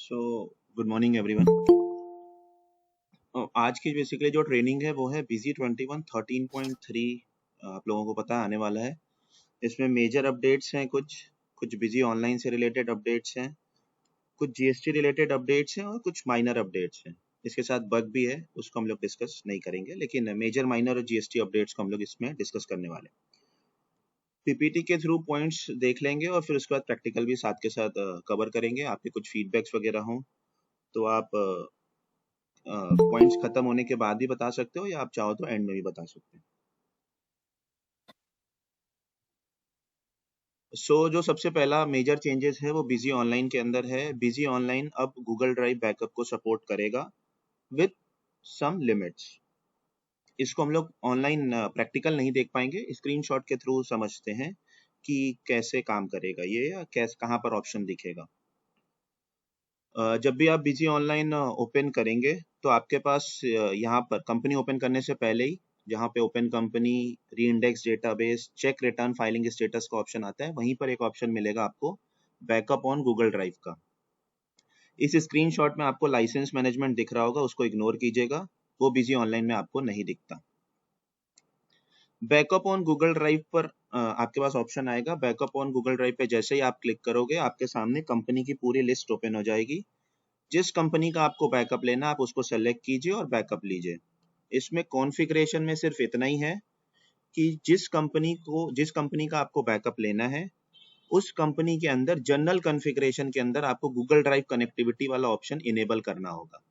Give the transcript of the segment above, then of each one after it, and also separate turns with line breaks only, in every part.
So good morning everyone. आज की basically जो ट्रेनिंग है वो है बिजी 21 13.3। आप लोगों को पता है आने वाला है। इसमें मेजर अपडेट्स हैं, कुछ कुछ बिजी ऑनलाइन से रिलेटेड अपडेट्स हैं, कुछ जीएसटी रिलेटेड अपडेट्स हैं और कुछ माइनर अपडेट्स हैं। इसके साथ बग भी है, उसको हम लोग डिस्कस नहीं करेंगे, लेकिन मेजर माइनर और जीएसटी अपडेट्स को हम लोग इसमें डिस्कस करने वाले हैं। पीपीटी के थ्रू पॉइंट्स देख लेंगे और फिर उसके बाद प्रैक्टिकल भी साथ के साथ कवर करेंगे। आपके कुछ फीडबैक्स वगैरह हों तो आप पॉइंट्स खत्म होने के बाद भी बता सकते हो या आप चाहो तो एंड में भी बता सकते हैं। जो सबसे पहला मेजर चेंजेस है वो बिजी ऑनलाइन के अंदर है। बिजी ऑनलाइन अब गूगल ड्राइव बैकअप को सपोर्ट करेगा विथ सम लिमिट्स। इसको हम लोग ऑनलाइन प्रैक्टिकल नहीं देख पाएंगे, स्क्रीनशॉट के थ्रू समझते हैं कि कैसे काम करेगा ये या कैसे कहाँ पर ऑप्शन दिखेगा। जब भी आप बिजी ऑनलाइन ओपन करेंगे तो आपके पास यहाँ पर कंपनी ओपन करने से पहले ही जहाँ पे ओपन कंपनी, री index database, check return filing status का ऑप्शन आता है, वहीं पर एक ऑप्शन मिलेगा आपको बैकअप ऑन गूगल ड्राइव का। इस स्क्रीनशॉट में आपको लाइसेंस मैनेजमेंट दिख रहा होगा, उसको इग्नोर कीजिएगा, वो बिजी ऑनलाइन में आपको नहीं दिखता। बैकअप ऑन गूगल ड्राइव पर आपके पास ऑप्शन आएगा। बैकअप ऑन गूगल ड्राइव पे जैसे ही आप क्लिक करोगे आपके सामने कंपनी की पूरी लिस्ट ओपन हो जाएगी। जिस कंपनी का आपको बैकअप लेना आप उसको सेलेक्ट कीजिए और बैकअप लीजिए। इसमें कॉन्फ़िगरेशन में सिर्फ इतना ही है कि जिस कंपनी का आपको बैकअप लेना है उस कंपनी के अंदर जनरल कॉन्फ़िगरेशन के अंदर आपको गूगल ड्राइव कनेक्टिविटी वाला ऑप्शन इनेबल करना होगा।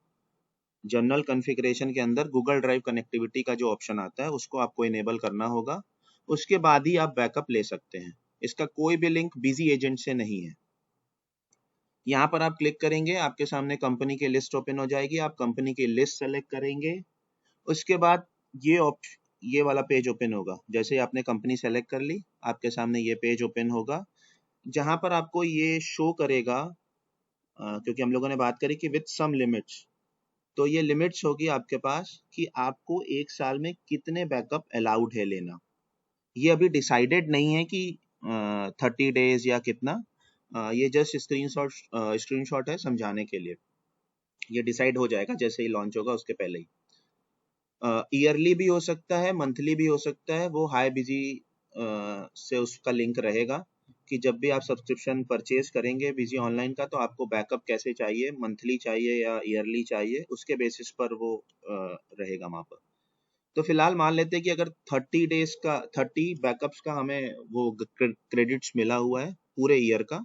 जनरल कॉन्फ़िगरेशन के अंदर गूगल ड्राइव कनेक्टिविटी का जो ऑप्शन आता है उसको आपको इनेबल करना होगा, उसके बाद ही आप बैकअप ले सकते हैं। इसका कोई भी लिंक बिजी एजेंट से नहीं है। यहाँ पर आप क्लिक करेंगे, आपके सामने कंपनी की लिस्ट ओपन हो जाएगी। आप कंपनी की लिस्ट सेलेक्ट करेंगे, उसके बाद ये वाला पेज ओपन होगा। जैसे ही आपने कंपनी सेलेक्ट कर ली आपके सामने ये पेज ओपन होगा, जहां पर आपको ये शो करेगा क्योंकि हम लोगों ने बात करी कि विथ सम लिमिट्स, तो ये लिमिट्स होगी आपके पास कि आपको एक साल में कितने बैकअप अलाउड है लेना। ये अभी डिसाइडेड नहीं है कि 30 डेज या कितना। ये जस्ट स्क्रीनशॉट है समझाने के लिए। ये डिसाइड हो जाएगा जैसे ही लॉन्च होगा, उसके पहले ही। ईयरली भी हो सकता है, मंथली भी हो सकता है, वो हाई बिजी से उसका लिंक रहेगा कि जब भी आप सब्सक्रिप्शन परचेज करेंगे बिजी ऑनलाइन का तो आपको बैकअप कैसे चाहिए, मंथली चाहिए या ईयरली चाहिए, उसके बेसिस पर वो रहेगा वहाँ पर। तो फिलहाल मान लेते हैं कि अगर 30 बैकअप्स का हमें वो क्रेडिट्स मिला हुआ है पूरे ईयर का,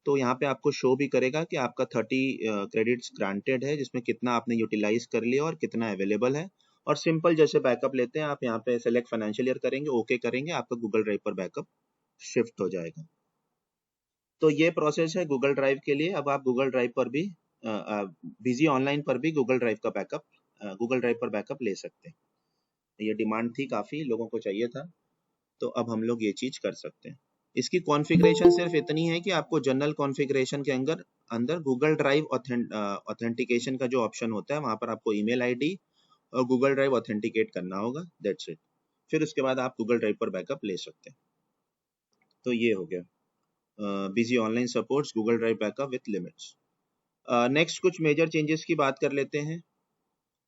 तो यहाँ पे आपको शो भी करेगा कि आपका 30 क्रेडिट्स ग्रांटेड है, जिसमें कितना आपने यूटिलाइज कर लिया और कितना अवेलेबल है। और सिंपल जैसे बैकअप लेते हैं आप यहाँ पे सेलेक्ट फाइनेंशियल ईयर करेंगे, ओके करेंगे, आपका गूगल ड्राइव पर बैकअप शिफ्ट हो जाएगा। तो ये प्रोसेस है गूगल ड्राइव के लिए। अब आप गूगल ड्राइव पर भी बिजी ऑनलाइन पर भी गूगल ड्राइव पर बैकअप ले सकते हैं। ये डिमांड थी, काफी लोगों को चाहिए था, तो अब हम लोग ये चीज कर सकते हैं। इसकी कॉन्फ़िगरेशन सिर्फ इतनी है कि आपको जनरल कॉन्फ़िगरेशन के अंदर अंदर गूगल ड्राइव ऑथेंटिकेशन का जो ऑप्शन होता है वहां पर आपको ईमेल आईडी और गूगल ड्राइव ऑथेंटिकेट करना होगा, दैट्स इट। फिर उसके बाद आप गूगल ड्राइव पर बैकअप ले सकते हैं। तो ये हो गया busy online supports Google drive backup with limits. Next कुछ मेजर चेंजेस की बात कर लेते हैं।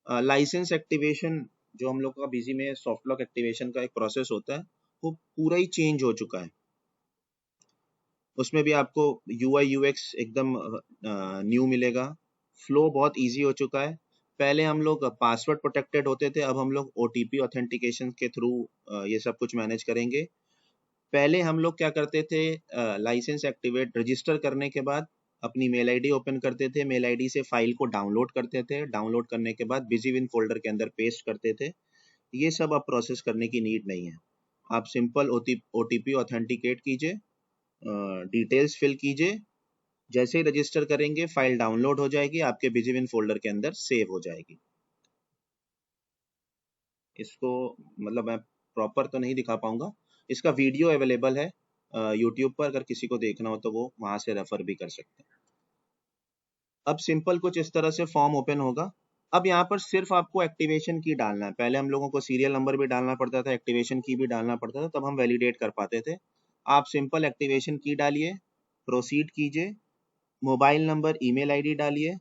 लाइसेंस एक्टिवेशन, जो हम लोग का बिजी में सॉफ्ट लॉक एक्टिवेशन का एक प्रोसेस होता है, वो पूरा ही चेंज हो चुका है। उसमें भी आपको UI UX एकदम न्यू मिलेगा। फ्लो बहुत इजी हो चुका है। पहले हम लोग पासवर्ड प्रोटेक्टेड होते थे, अब हम लोग OTP ऑथेंटिकेशन के थ्रू ये सब कुछ मैनेज करेंगे। पहले हम लोग क्या करते थे, लाइसेंस एक्टिवेट रजिस्टर करने के बाद अपनी मेल आईडी ओपन करते थे, मेल आईडी से फाइल को डाउनलोड करते थे, डाउनलोड करने के बाद बिजीविन फोल्डर के अंदर पेस्ट करते थे। ये सब अब प्रोसेस करने की नीड नहीं है। आप सिंपल OTP ऑथेंटिकेट कीजिए, डिटेल्स फिल कीजिए, जैसे ही रजिस्टर करेंगे फाइल डाउनलोड हो जाएगी, आपके बिजीविन फोल्डर के अंदर सेव हो जाएगी। इसको मतलब मैं प्रॉपर तो नहीं दिखा पाऊंगा, इसका वीडियो अवेलेबल है यूट्यूब पर, अगर किसी को देखना हो तो वो वहां से रेफर भी कर सकते हैं। अब सिंपल कुछ इस तरह से फॉर्म ओपन होगा। अब यहाँ पर सिर्फ आपको एक्टिवेशन की डालना है। पहले हम लोगों को सीरियल नंबर भी डालना पड़ता था, एक्टिवेशन की भी डालना पड़ता था, तब हम वैलिडेट कर पाते थे। आप सिंपल एक्टिवेशन की डालिए, प्रोसीड कीजिए, मोबाइल नंबर, ईमेल आईडी डालिए,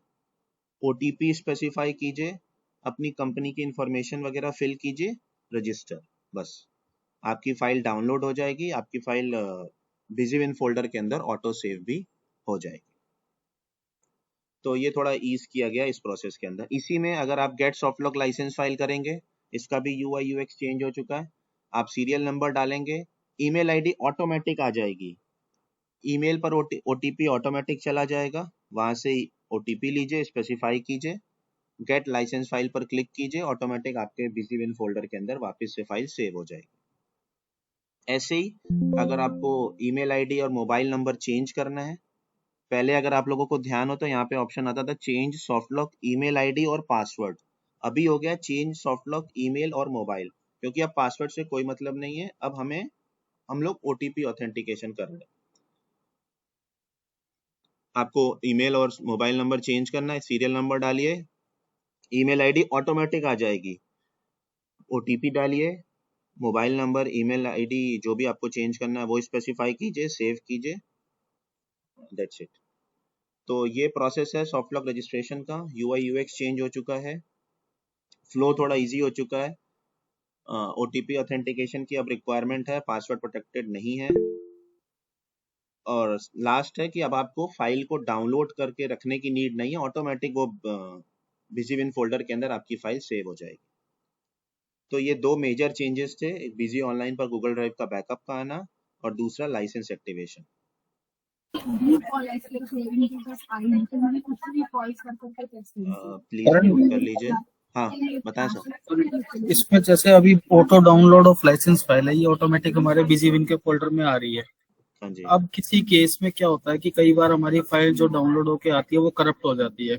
ओटीपी स्पेसिफाई कीजिए, अपनी कंपनी की इंफॉर्मेशन वगैरह फिल कीजिए, रजिस्टर। बस आपकी फाइल डाउनलोड हो जाएगी, आपकी फाइल बिजीविन फोल्डर के अंदर ऑटो सेव भी हो जाएगी। तो ये थोड़ा ईज किया गया इस प्रोसेस के अंदर। इसी में अगर आप गेट सॉफ्टलॉक लाइसेंस फाइल करेंगे, इसका भी यूआई यूएक्स चेंज हो चुका है। आप सीरियल नंबर डालेंगे, ईमेल आईडी ऑटोमेटिक आ जाएगी, ईमेल पर ओटीपी ऑटोमेटिक चला जाएगा, वहां से ओटीपी लीजिए, स्पेसिफाई कीजिए, गेट लाइसेंस फाइल पर क्लिक कीजिए, ऑटोमेटिक आपके बिजीविन फोल्डर के अंदर वापस से फाइल सेव हो जाएगी। ऐसे ही अगर आपको ईमेल आईडी और मोबाइल नंबर चेंज करना है, पहले अगर आप लोगों को ध्यान हो तो यहाँ पे ऑप्शन आता था चेंज सॉफ्टलॉक ईमेल आईडी और पासवर्ड, अभी हो गया चेंज सॉफ्टलॉक ईमेल और मोबाइल, क्योंकि अब पासवर्ड से कोई मतलब नहीं है, अब हम लोग ओटीपी ऑथेंटिकेशन कर रहे हैं। आपको ईमेल और मोबाइल नंबर चेंज करना है, सीरियल नंबर डालिए, ईमेल आईडी ऑटोमेटिक आ जाएगी, ओटीपी डालिए, मोबाइल नंबर, ईमेल आईडी जो भी आपको चेंज करना है वो स्पेसिफाई कीजिए, सेव कीजिए, दैट्स इट। तो ये प्रोसेस है सॉफ्टलॉक रजिस्ट्रेशन का। यूआई यूएक्स चेंज हो चुका है, फ्लो थोड़ा इजी हो चुका है, ओटीपी ऑथेंटिकेशन की अब रिक्वायरमेंट है, पासवर्ड प्रोटेक्टेड नहीं है, और लास्ट है कि अब आपको फाइल को डाउनलोड करके रखने की नीड नहीं है, ऑटोमेटिक वो बिजीविन फोल्डर के अंदर आपकी फाइल सेव हो जाएगी। तो ये दो मेजर चेंजेस थे, एक बिजी ऑनलाइन पर गूगल ड्राइव का बैकअप का आना और दूसरा लाइसेंस एक्टिवेशन। प्लीज म्यूट कर लीजिए। हाँ बताएं सर।
इसमें जैसे अभी auto download of licence file है, ये ऑटोमेटिक हमारे बिजीविन के फोल्डर में आ रही है।
हाँ जी।
अब किसी केस में क्या होता है कि कई बार हमारी फाइल जो डाउनलोड होके आती है वो करप्ट हो जाती है,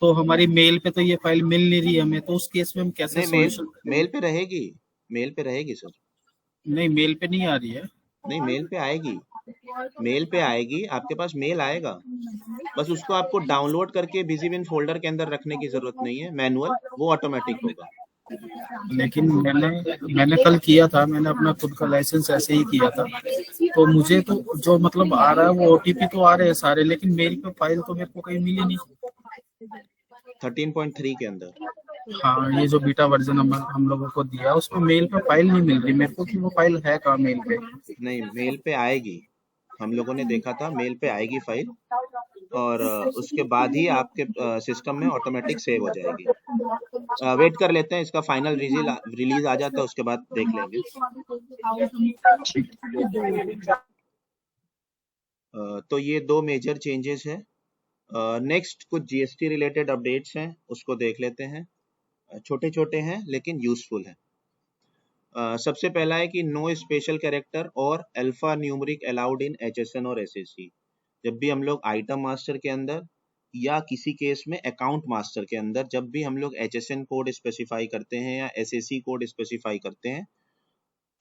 तो हमारी मेल पे तो ये फाइल मिल नहीं रही हमें, तो उस केस में हम कैसे
नहीं,
सॉल्यूशन करेंगे?
मेल पे रहेगी, मेल पे रहेगी सर।
नहीं, मेल पे नहीं आ रही है।
नहीं, मेल पे आएगी, मेल पे आएगी, आपके पास मेल आएगा, बस उसको आपको डाउनलोड करके बिजीविन फोल्डर के अंदर रखने की जरूरत नहीं है, मैनुअल, वो ऑटोमेटिक होगा।
लेकिन मैंने कल किया था, मैंने अपना खुद का लाइसेंस ऐसे ही किया था, तो मुझे तो जो मतलब आ रहा है वो ओटीपी तो आ रहे हैं सारे, लेकिन मेल पे फाइल तो मेरे को कहीं मिली नहीं।
13.3 के अंदर।
हाँ, ये जो बीटा वर्जन हम लोगों को दिया उसमें मेल पे फाइल नहीं मिल रही मेरे को, कि वो फाइल है कहाँ मेल पे।
नहीं, मेल पे आएगी, हम लोगों ने देखा था, मेल पे आएगी फाइल, और उसके बाद ही आपके सिस्टम में ऑटोमेटिक सेव हो जाएगी। वेट कर लेते हैं, इसका फाइनल रिलीज आ जाता है, उसके बाद देख लेंगे। तो ये दो मेजर चेंजेस है। नेक्स्ट कुछ जीएसटी रिलेटेड अपडेट्स हैं, उसको देख लेते हैं। छोटे छोटे हैं लेकिन यूजफुल है। सबसे पहला है कि नो स्पेशल कैरेक्टर और alpha numeric allowed in HSN और एसएससी। जब भी हम लोग आइटम मास्टर के अंदर या किसी केस में अकाउंट मास्टर के अंदर जब भी हम लोग एचएसएन कोड स्पेसिफाई करते हैं या एसएससी कोड स्पेसिफाई करते हैं,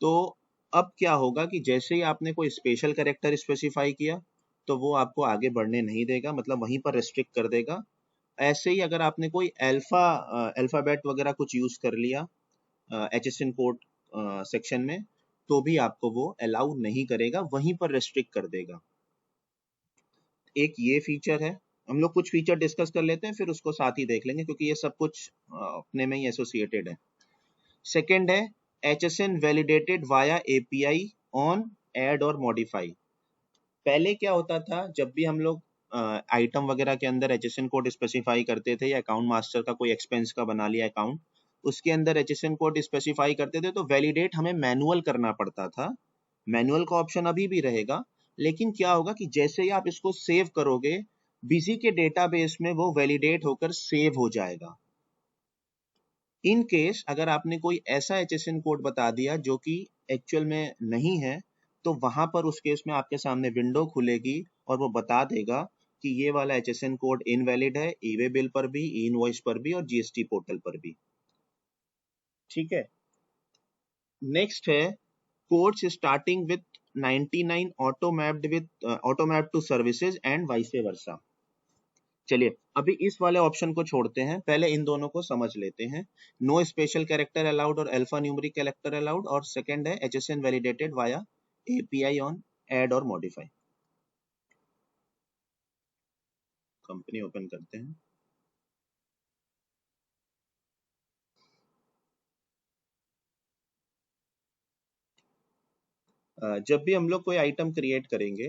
तो अब क्या होगा कि जैसे ही आपने कोई स्पेशल कैरेक्टर स्पेसिफाई किया तो वो आपको आगे बढ़ने नहीं देगा, मतलब वहीं पर रेस्ट्रिक्ट कर देगा। ऐसे ही अगर आपने कोई अल्फाबेट वगैरह कुछ यूज कर लिया एचएसएन कोड सेक्शन में, तो भी आपको वो अलाउ नहीं करेगा, वहीं पर रेस्ट्रिक्ट कर देगा। एक ये फीचर है। हम लोग कुछ फीचर डिस्कस कर लेते हैं, फिर उसको साथ ही देख लेंगे, क्योंकि ये सब कुछ अपने में ही एसोसिएटेड है। सेकेंड है HSN validated via API on add और मॉडिफाई। पहले क्या होता था, जब भी हम लोग आइटम वगैरह के अंदर HSN कोड स्पेसिफाई करते थे, या अकाउंट मास्टर का कोई एक्सपेंस का बना लिया अकाउंट, उसके अंदर HSN कोड स्पेसिफाई करते थे, तो वैलिडेट हमें मैनुअल करना पड़ता था। मैनुअल का ऑप्शन अभी भी रहेगा, लेकिन क्या होगा कि जैसे ही आप इसको सेव करोगे, बिजी के डेटाबेस में वो वैलिडेट होकर सेव हो जाएगा। इन केस अगर आपने कोई ऐसा HSN कोड बता दिया जो कि एक्चुअल में नहीं है, तो वहां पर उस केस में आपके सामने विंडो खुलेगी और वो बता देगा कि ये वाला HSN कोड इनवैलिड है, ई-वे बिल पर भी, ई इनवॉइस पर भी और जीएसटी पोर्टल पर भी। ठीक है। नेक्स्ट है codes starting with 99 auto mapped to services and vice versa. चलिए अभी इस वाले ऑप्शन को छोड़ते हैं, पहले इन दोनों को समझ लेते हैं। नो स्पेशल कैरेक्टर अलाउड और अल्फा न्यूमेरिक कैरेक्टर अलाउड, और सेकंड है HSN validated via API on add और मॉडिफाई। कंपनी ओपन करते हैं। जब भी हम लोग कोई आइटम क्रिएट करेंगे,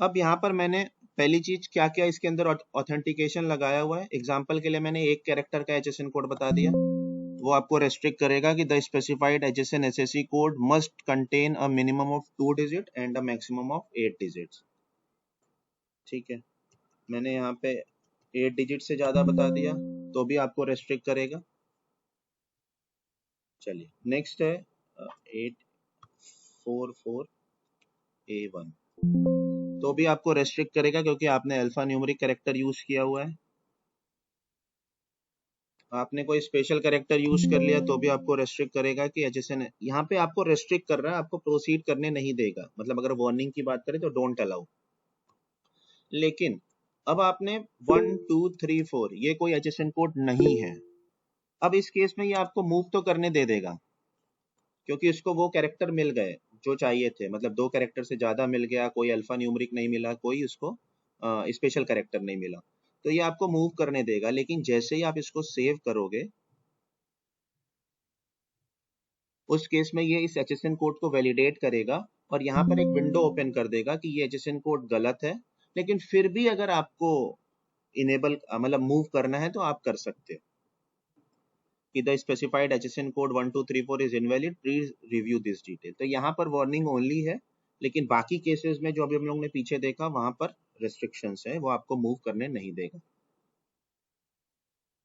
अब यहाँ पर मैंने पहली चीज क्या क्या इसके अंदर ऑथेंटिकेशन लगाया हुआ है। एग्जाम्पल के लिए मैंने एक कैरेक्टर का एचएसएन कोड बता दिया, वो आपको रेस्ट्रिक्ट करेगा कि the specified HSN SSC code must contain a minimum of 2 digit and a maximum of 8 digits. ठीक है, मैंने यहाँ पे 8 डिजिट से ज्यादा बता दिया तो भी आपको रेस्ट्रिक्ट करेगा। चलिए नेक्स्ट है 844A1, तो भी आपको रेस्ट्रिक्ट करेगा क्योंकि आपने अल्फा न्यूमेरिक कैरेक्टर यूज किया हुआ है। आपने कोई स्पेशल कैरेक्टर यूज कर लिया तो भी आपको रेस्ट्रिक्ट करेगा कि एचएसएन, यहाँ पे आपको रेस्ट्रिक्ट कर रहा है, आपको प्रोसीड करने नहीं देगा। मतलब अगर वार्निंग की बात करें तो डोंट अलाउ। लेकिन अब आपने 1 2 3 4 ये कोई एचएसएन कोड नहीं है, अब इस केस में ये आपको मूव तो करने दे देगा क्योंकि इसको वो कैरेक्टर मिल गए जो चाहिए थे। मतलब 2 कैरेक्टर से ज्यादा मिल गया, कोई अल्फा न्यूमेरिक नहीं मिला, कोई उसको स्पेशल कैरेक्टर नहीं मिला, तो ये आपको मूव करने देगा। लेकिन जैसे ही आप इसको सेव करोगे उस केस में ये इस एचएसएन कोड को वैलिडेट करेगा और यहाँ पर एक विंडो ओपन कर देगा कि ये एचएसएन कोड गलत है। लेकिन फिर भी अगर आपको इनेबल मतलब मूव करना है तो आप कर सकते हो कि the specified HSN code 1234 is invalid, please review this detail. तो यहाँ पर वार्निंग ओनली है, लेकिन बाकी केसेस में जो अभी हम लोग ने पीछे देखा वहां पर रेस्ट्रिक्शंस है, वो आपको मूव करने नहीं देगा।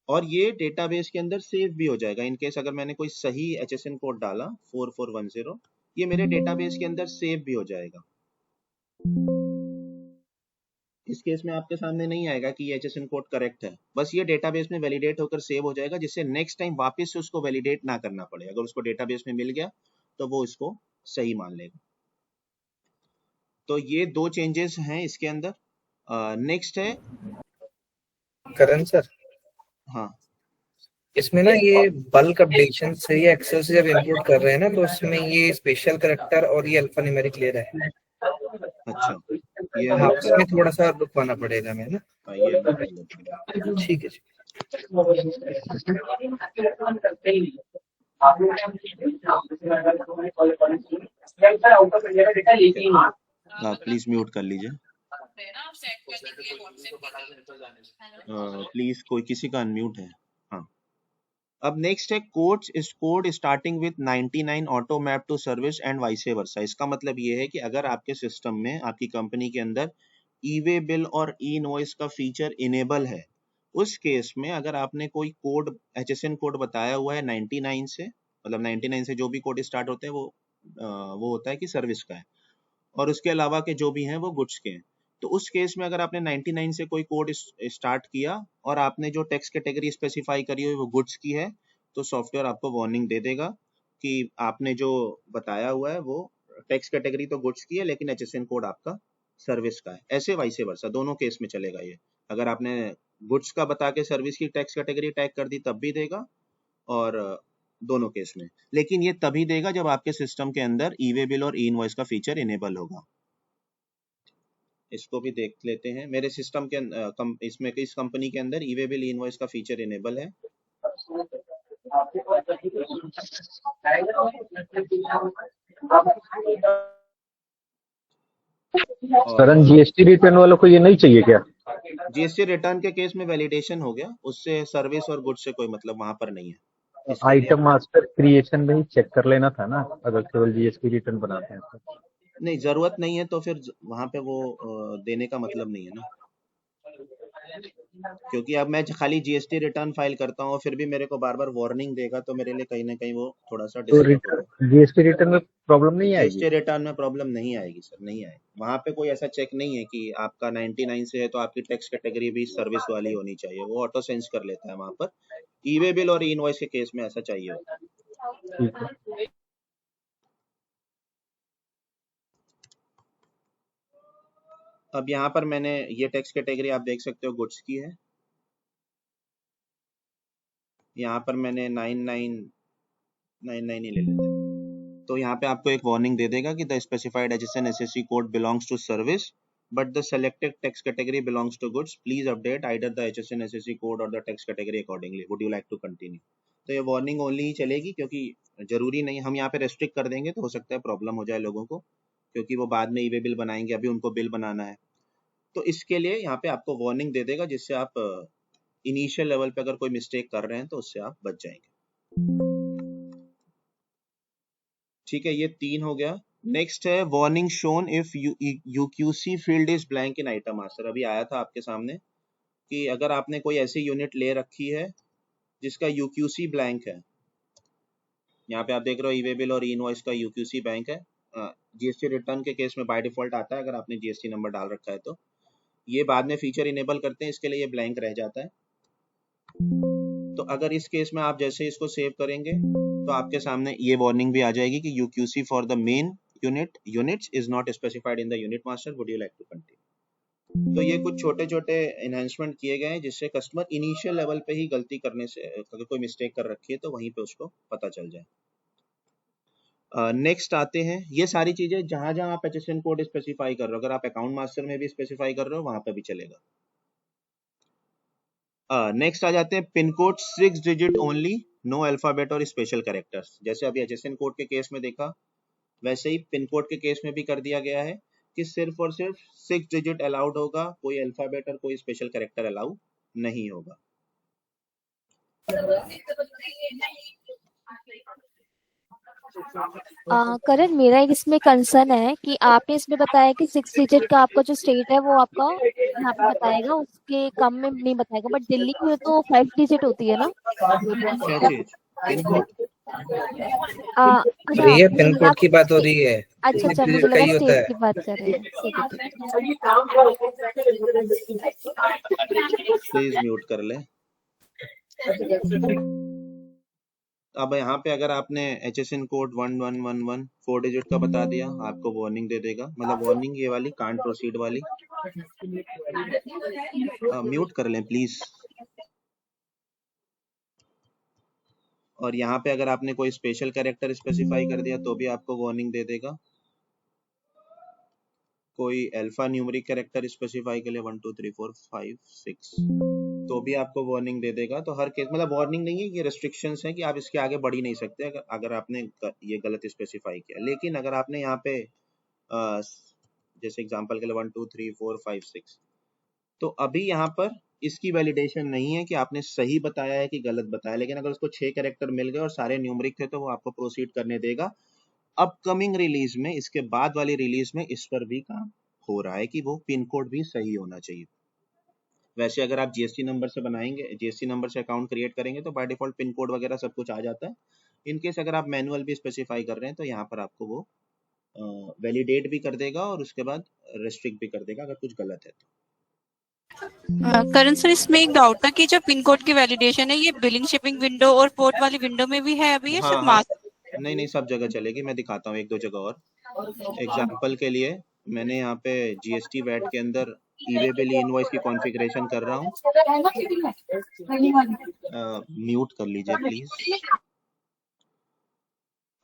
और ये डेटाबेस के अंदर सेव भी हो जाएगा। इनकेस अगर मैंने कोई सही एचएसएन कोड डाला 4410, ये मेरे डेटाबेस के अंदर सेव भी हो जाएगा। इस केस में आपके सामने नहीं आएगा कि ये एचएसएन कोड करेक्ट है, बस ये डेटाबेस में वैलिडेट होकर सेव हो जाएगा, जिससे नेक्स्ट टाइम वापस से उसको वैलिडेट ना करना पड़े। अगर उसको डेटाबेस में मिल गया तो वो इसको सही मान लेगा। तो ये 2 चेंजेस हैं इसके अंदर। नेक्स्ट है
करण सर,
हाँ
इसमें ना ये बल्क अपडेशन से ये एक्सेल से जब इनपुट कर रहे हैं ना, तो इसमें ये स्पेशल कैरेक्टर और ये अल्फा न्यूमेरिक ले रहा है।
अच्छा, ये
हाँ,
मैं कर
इसमें
लेता
थोड़ा सा रुकवाना पड़ेगा हमें ना।
हूँ। ये मैं कर लेता हूँ।
ठीक है जी।
प्लीज म्यूट कर लीजिए। प्लीज कोई किसी का अनम्यूट है। हाँ, अब नेक्स्ट है कोड्स इस code starting with 99 auto map to service and vice versa. इसका मतलब ये है कि अगर आपके सिस्टम में, आपकी कंपनी के अंदर ई वे बिल और ई इनवॉइस का फीचर इनेबल है, उस केस में अगर आपने कोई कोड एचएसएन कोड बताया हुआ है 99 से, मतलब 99 से जो भी कोड स्टार्ट होते हैं वो होता है कि सर्विस का है, और उसके अलावा के जो भी हैं वो गुड्स के हैं। तो उस केस में अगर आपने 99 से कोई कोड स्टार्ट किया और आपने जो टेक्स्ट कैटेगरी स्पेसिफाई करी हुई वो गुड्स की है, तो सॉफ्टवेयर आपको वार्निंग दे देगा कि आपने जो बताया हुआ है वो टेक्स्ट कैटेगरी तो गुड्स की है लेकिन एचएसएन कोड आपका सर्विस का है। ऐसे वाइस वर्सा दोनों केस में चलेगा ये। अगर आपने गुड्स का बता के सर्विस की टेक्स्ट कैटेगरी टैग कर दी तब भी देगा, और दोनों केस में। लेकिन ये तभी देगा जब आपके सिस्टम के अंदर ई वे बिल और ई इनवॉइस का फीचर इनेबल होगा। इसको भी देख लेते हैं। मेरे सिस्टम के इसमें इस कंपनी के अंदर ई वे बिल ई इनवॉइस का फीचर इनेबल है।
करण, जीएसटी रिटर्न वालों को ये नहीं चाहिए क्या?
जीएसटी रिटर्न के केस में वैलिडेशन हो गया, उससे सर्विस और गुड्स से कोई मतलब वहां पर नहीं है।
आइटम मास्टर क्रिएशन में ही चेक कर लेना था ना, अगर केवल जीएसटी रिटर्न बनाते हैं तो।
नहीं, जरूरत नहीं है तो फिर वहां पे वो देने का मतलब नहीं है ना, क्योंकि अब मैं खाली जीएसटी रिटर्न फाइल करता हूँ फिर भी मेरे को बार बार वार्निंग देगा, तो मेरे लिए कहीं ना कहीं वो थोड़ा सा
तो
डिस्टर्ब होगा।
जीएसटी रिटर्न में प्रॉब्लम नहीं आएगी?
जीएसटी रिटर्न में प्रॉब्लम नहीं आएगी सर, नहीं आएगी। वहां पे कोई ऐसा चेक नहीं है कि आपका 99 से है तो आपकी टैक्स कैटेगरी भी सर्विस वाली होनी चाहिए, वो ऑटो सेंस कर लेता है वहां पर। ई वे बिल और ई इनवॉइस के केस में ऐसा चाहिए होता है।
ठीक है।
अब यहाँ पर मैंने ये टैक्स कैटेगरी आप देख सकते हो गुड्स की है। यहाँ पर मैंने 9999 ही ले लेते हैं। तो यहाँ पे आपको एक वार्निंग दे देगा कि the specified HSN SSC code belongs to service but the selected text category belongs to goods, please update either the HSN SSC code और the text category accordingly, would you like to continue. तो ये warning only ही चलेगी, क्योंकि जरूरी नहीं, हम यहाँ पे रेस्ट्रिक्ट कर देंगे तो हो सकता है प्रॉब्लम हो जाए लोगों को, क्योंकि वो बाद में ई वे बिल बनाएंगे, अभी उनको बिल बनाना है। तो इसके लिए यहाँ पे आपको वार्निंग दे देगा, जिससे आप इनिशियल लेवल पे अगर कोई मिस्टेक कर रहे हैं तो उससे आप बच जाएंगे। ठीक है, ये 3 हो गया। नेक्स्ट है warning shown if UQC field is blank in item master. अभी आया था आपके सामने कि अगर आपने कोई ऐसी यूनिट ले रखी है जिसका यूक्यूसी ब्लैंक है, यहाँ पे आप देख रहे हो ई वे बिल और ई इनवॉइस का यूक्यूसी बैंक है। जीएसटी रिटर्न के केस में बाय डिफॉल्ट आता है अगर आपने जीएसटी नंबर डाल रखा है तो, ये बाद में फीचर इनेबल करते हैं, इसके लिए ये ब्लैंक रह जाता है। तो अगर इस केस में आप जैसे इसको सेव करेंगे तो आपके सामने ये वार्निंग भी आ जाएगी कि UQC for the main units is not specified in the unit master, would you like to continue. तो ये कुछ छोटे छोटे एनहांसमेंट किए गए हैं जिससे कस्टमर इनिशियल लेवल पे ही गलती करने से, अगर कोई मिस्टेक कर रखी है तो वहीं पे उसको पता चल जाए। नेक्स्ट आते हैं, ये सारी चीजें जहां जहां आप HSN कोड स्पेसिफाई कर रहे हो, अगर आप अकाउंट मास्टर में भी स्पेसिफाई कर रहे हो वहां पे भी चलेगा। नेक्स्ट आ जाते हैं pin code 6 digit only, no alphabet और स्पेशल कैरेक्टर्स। जैसे अभी HSN कोड के केस में देखा, वैसे ही पिन कोड के केस में भी कर दिया गया है कि सिर्फ और सिर्फ 6 डिजिट अलाउड होगा, कोई अल्फाबेट और कोई स्पेशल कैरेक्टर अलाउ नहीं होगा।
करण, मेरा एक इसमें कंसर्न है कि आपने इसमें बताया कि 6 डिजिट का आपका जो स्टेट है वो आपका यहाँ पे बताएगा, उसके कम में नहीं बताएगा, बट दिल्ली में तो 5 डिजिट होती है ना।
क्या चीज? Pin code?
अच्छा,
ये पिन कोड की बात हो रही है।
अच्छा अच्छा, मुझे लगा स्टेट की बात कर रहे हैं।
प्लीज म्यूट कर ले। अब यहाँ पे अगर आपने HSN कोड 1111 4 डिजिट का बता दिया, आपको वार्निंग दे देगा, मतलब वार्निंग ये वाली कांट प्रोसीड वाली। म्यूट कर लें प्लीज। और यहाँ पे अगर आपने कोई स्पेशल कैरेक्टर स्पेसिफाई कर दिया तो भी आपको वार्निंग दे देगा। कोई अल्फा न्यूमेरिक कैरेक्टर स्पेसिफाई के लिए 1 2 3 4 5 6 तो भी आपको वार्निंग दे देगा। तो हर केस, मतलब वार्निंग नहीं है, ये रेस्ट्रिक्शंस है कि आप इसके आगे बढ़ ही नहीं सकते अगर आपने ये गलत स्पेसिफाई किया। लेकिन अगर आपने यहाँ पे जैसे एग्जांपल के लिए 1 2 3 4 5 6, तो अभी यहाँ पर इसकी वैलिडेशन नहीं है कि आपने सही बताया है कि गलत बताया, लेकिन अगर उसको 6 कैरेक्टर मिल गए और सारे न्यूमेरिक थे तो वो आपको प्रोसीड करने देगा। अपकमिंग रिलीज में, इसके बाद वाली रिलीज में इस पर भी काम हो रहा है कि वो पिन कोड भी सही होना चाहिए। वैसे अगर आप जीएसटी नंबर से बनाएंगे, जीएसटी नंबर से अकाउंट क्रिएट करेंगे तो बाय डिफॉल्ट पिन कोड वगैरह सब कुछ आ जाता है। इनकेस अगर आप मैनुअल भी स्पेसिफाई कर रहे हैं तो यहाँ पर आपको वो वैलिडेट भी कर देगा और उसके बाद रेस्ट्रिक्ट भी कर देगा अगर कुछ गलत है तो।
करण सर, इसमें एक डाउट था कि जो पिन कोड की वैलिडेशन है ये बिलिंग शिपिंग विंडो और पोर्ट वाली विंडो में भी है अभी, ये सिर्फ मास्टर?
नहीं, सब जगह चलेगी। मैं दिखाता हूँ 1 2 जगह और। एग्जाम्पल के लिए मैंने यहाँ पे जीएसटी वैट के अंदर ई-वे बिल इनवॉइस की कॉन्फ़िगरेशन कर रहा हूँ। म्यूट कर लीजिए प्लीज।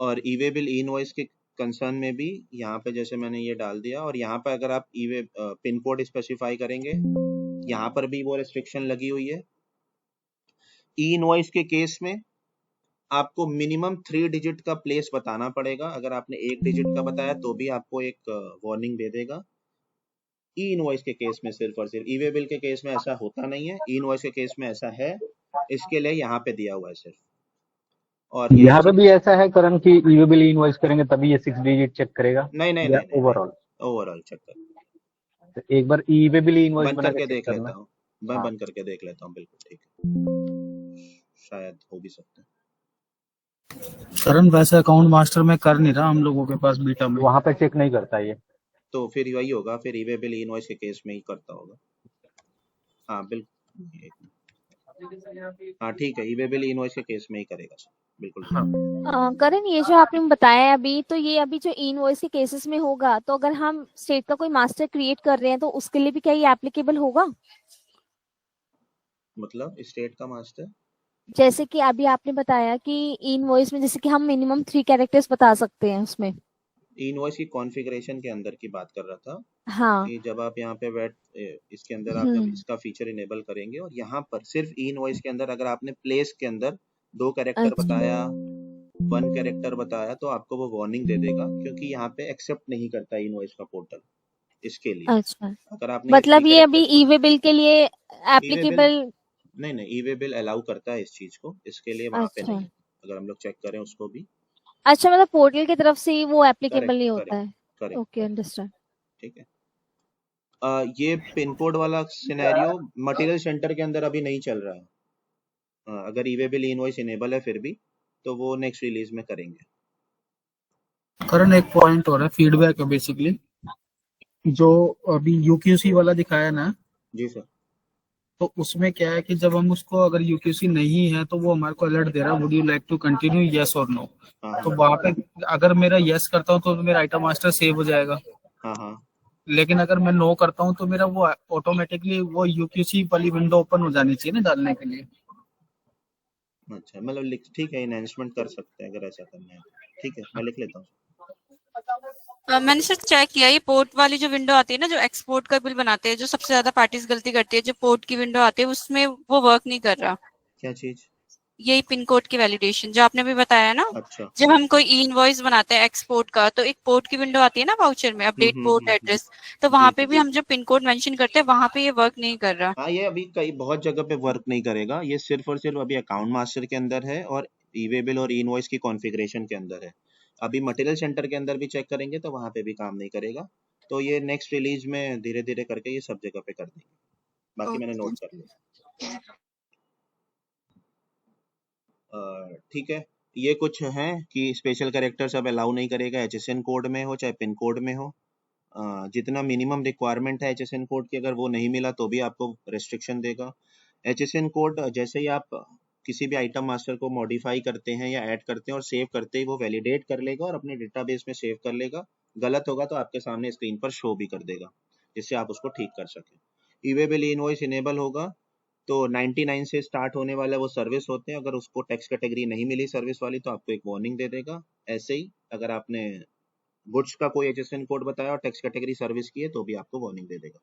और ई-वे बिल इनवॉइस के कंसर्न में भी यहाँ पे जैसे मैंने ये डाल दिया, और यहाँ पे अगर आप ई-वे पिन कोड स्पेसिफाई करेंगे, यहाँ पर भी वो रेस्ट्रिक्शन लगी हुई है। ई इनवॉइस के केस में आपको मिनिमम 3 डिजिट का प्लेस बताना पड़ेगा। अगर आपने 1 डिजिट का बताया तो भी आपको एक वार्निंग दे देगा। ई इनवॉइस के केस में सिर्फ और सिर्फ, ई-वे बिल के केस में ऐसा होता नहीं है, ई इनवॉइस के केस में ऐसा है, इसके लिए यहाँ पे दिया हुआ है सिर्फ। और
यहाँ पे भी ऐसा है करण की ई-वे बिल इनवॉइस करेंगे तभी ये 6 डिजिट चेक करेगा?
नहीं, ओवरऑल चेक कर।
तो एक बार ई-वे बिल इनवॉइस
बंद करके देख लेता हूँ, मैं बंद करके देख लेता हूँ। बिल्कुल ठीक है, शायद हो भी सकता है।
करण वैसे अकाउंट मास्टर में कर नहीं रहा, हम लोगों के पास बीटा में
वहां पे चेक नहीं करता ये,
तो फिर वही होगा, फिर ई-वे बिल इनवॉइस के केस में ही करता होगा। हाँ बिल्कुल, हाँ ठीक है, ई-वे बिल इनवॉइस के केस में ही करेगा सर, बिल्कुल।
हाँ।
करण, ये जो आपने बताया अभी, तो ये अभी जो इनवॉइस के केसेस में होगा, तो अगर हम स्टेट का कोई मास्टर क्रिएट कर रहे हैं तो उसके लिए भी क्या ये एप्लीकेबल होगा?
मतलब स्टेट का मास्टर
जैसे कि अभी आपने बताया कि इनवॉइस में जैसे कि हम मिनिमम 3 कैरेक्टर्स बता सकते हैं उसमें।
इनवॉइस की कॉन्फ़िगरेशन के अंदर की बात कर रहा था
हाँ।
कि जब आप यहाँ पे वेट इसके अंदर आप जब
हम्म।
इसका फीचर इनेबल करेंगे और यहाँ पर सिर्फ इनवॉइस के अंदर अगर आपने प्लेस के अंदर 2 कैरेक्टर
अच्छा।
बताया, 1 कैरेक्टर बताया, तो आपको वो वार्निंग दे देगा, क्योंकि यहाँ पे एक्सेप्ट नहीं करता इनवॉइस का पोर्टल इसके लिए।
अच्छा,
अगर आपने ये 3
मतलब ये अभी
कैरेक्टर्स
ई वे
बताए,
बिल के लिए
ई वे बिल
एप्लीकेबल।
नहीं, ई वे बिल अलाउ करता है इस चीज को, इसके लिए वहां पे
अच्छा।
नहीं है। अगर हम लोग चेक करें उसको भी,
अच्छा, मतलब पोर्टल की तरफ से ही वो एप्लीकेबल
करेक्ट
नहीं होता
करेक्ट
है।
Correct
okay,
correct,
understand.
ठीक है। ये पिन कोड वाला सिनेरियो मटेरियल सेंटर के अंदर अभी नहीं चल रहा है। अगर ई वे बिल इनवॉइस इनेबल है फिर भी, तो वो नेक्स्ट रिलीज में करेंगे।
करण एक पॉइंट हो रहा है, फीडबैक है बेसिकली, जो अभी यूक्यूसी वाला दिखाया ना,
जी सर।
तो उसमें क्या है कि जब हम उसको अगर यूक्यूसी नहीं है तो वो हमारे को अलर्ट दे रहा है, would you like to continue, yes और नो।
हाँ
तो
हाँ
वहां पे अगर मेरा यस करता हूँ तो मेरा आइटम मास्टर सेव हो जाएगा,
हाँ हाँ।
लेकिन अगर मैं नो करता हूँ तो मेरा वो ऑटोमेटिकली वो यूक्यूसी वाली विंडो ओपन हो जानी चाहिए ना डालने के लिए।
अच्छा, मतलब ठीक है, इनहेंसमेंट कर सकते हैं अगर ऐसा करना है तो। ठीक है, मैं लिख लेता हूँ।
मैंने सर चेक किया, ये पोर्ट वाली जो विंडो आती है ना, जो एक्सपोर्ट का बिल बनाते हैं, जो सबसे ज्यादा पार्टीज गलती करती है, जो पोर्ट की विंडो आती है उसमें वो वर्क नहीं कर रहा।
क्या चीज?
यही पिन कोड की वैलिडेशन जो आपने भी बताया ना,
अच्छा।
जब हम कोई ई इनवॉइस बनाते हैं एक्सपोर्ट का, तो एक पोर्ट की विंडो आती है ना वाउचर में, अपडेट पोर्ट
हम्म।
एड्रेस, तो
जी
वहां पे
जी।
भी हम जो पिन कोड मेंशन करते हैं वहां पे ये वर्क नहीं कर रहा।
हाँ, ये अभी कई बहुत जगह पे वर्क नहीं करेगा, ये सिर्फ और सिर्फ अभी अकाउंट मास्टर के अंदर है और ई वे बिल और इनवॉइस की कॉन्फ़िगरेशन के अंदर है। अभी मटेरियल सेंटर के अंदर भी चेक करेंगे तो वहां पे भी काम नहीं करेगा। तो ये नेक्स्ट रिलीज में धीरे धीरे करके ये सब जगह पे कर देंगे। बाकी मैंने
ओके।
नोट कर लिया। ठीक है। ये कुछ है कि स्पेशल कैरेक्टर्स अब अलाउ नहीं करेगा, एचएसएन कोड में हो चाहे पिन कोड में हो। जितना मिनिमम रिक्वायरमेंट है एचएसएन कोड की, अगर वो नहीं मिला तो भी आपको रेस्ट्रिक्शन देगा। एचएसएन कोड जैसे ही आप किसी भी आइटम मास्टर को मॉडिफाई करते हैं या ऐड करते हैं और सेव करते ही वो वैलिडेट कर लेगा और अपने डेटाबेस में सेव कर लेगा। गलत होगा तो आपके सामने स्क्रीन पर शो भी कर देगा, जिससे आप उसको ठीक कर सकें। ई वे बिल इनवॉइस इनेबल होगा तो 99 से स्टार्ट होने वाला वो सर्विस होते हैं, अगर उसको टैक्स कैटेगरी नहीं मिली सर्विस वाली तो आपको एक वार्निंग दे देगा। ऐसे ही अगर आपने गुड्स का कोई एचएसएन कोड बताया और टैक्स कैटेगरी सर्विस की है तो भी आपको वार्निंग दे देगा।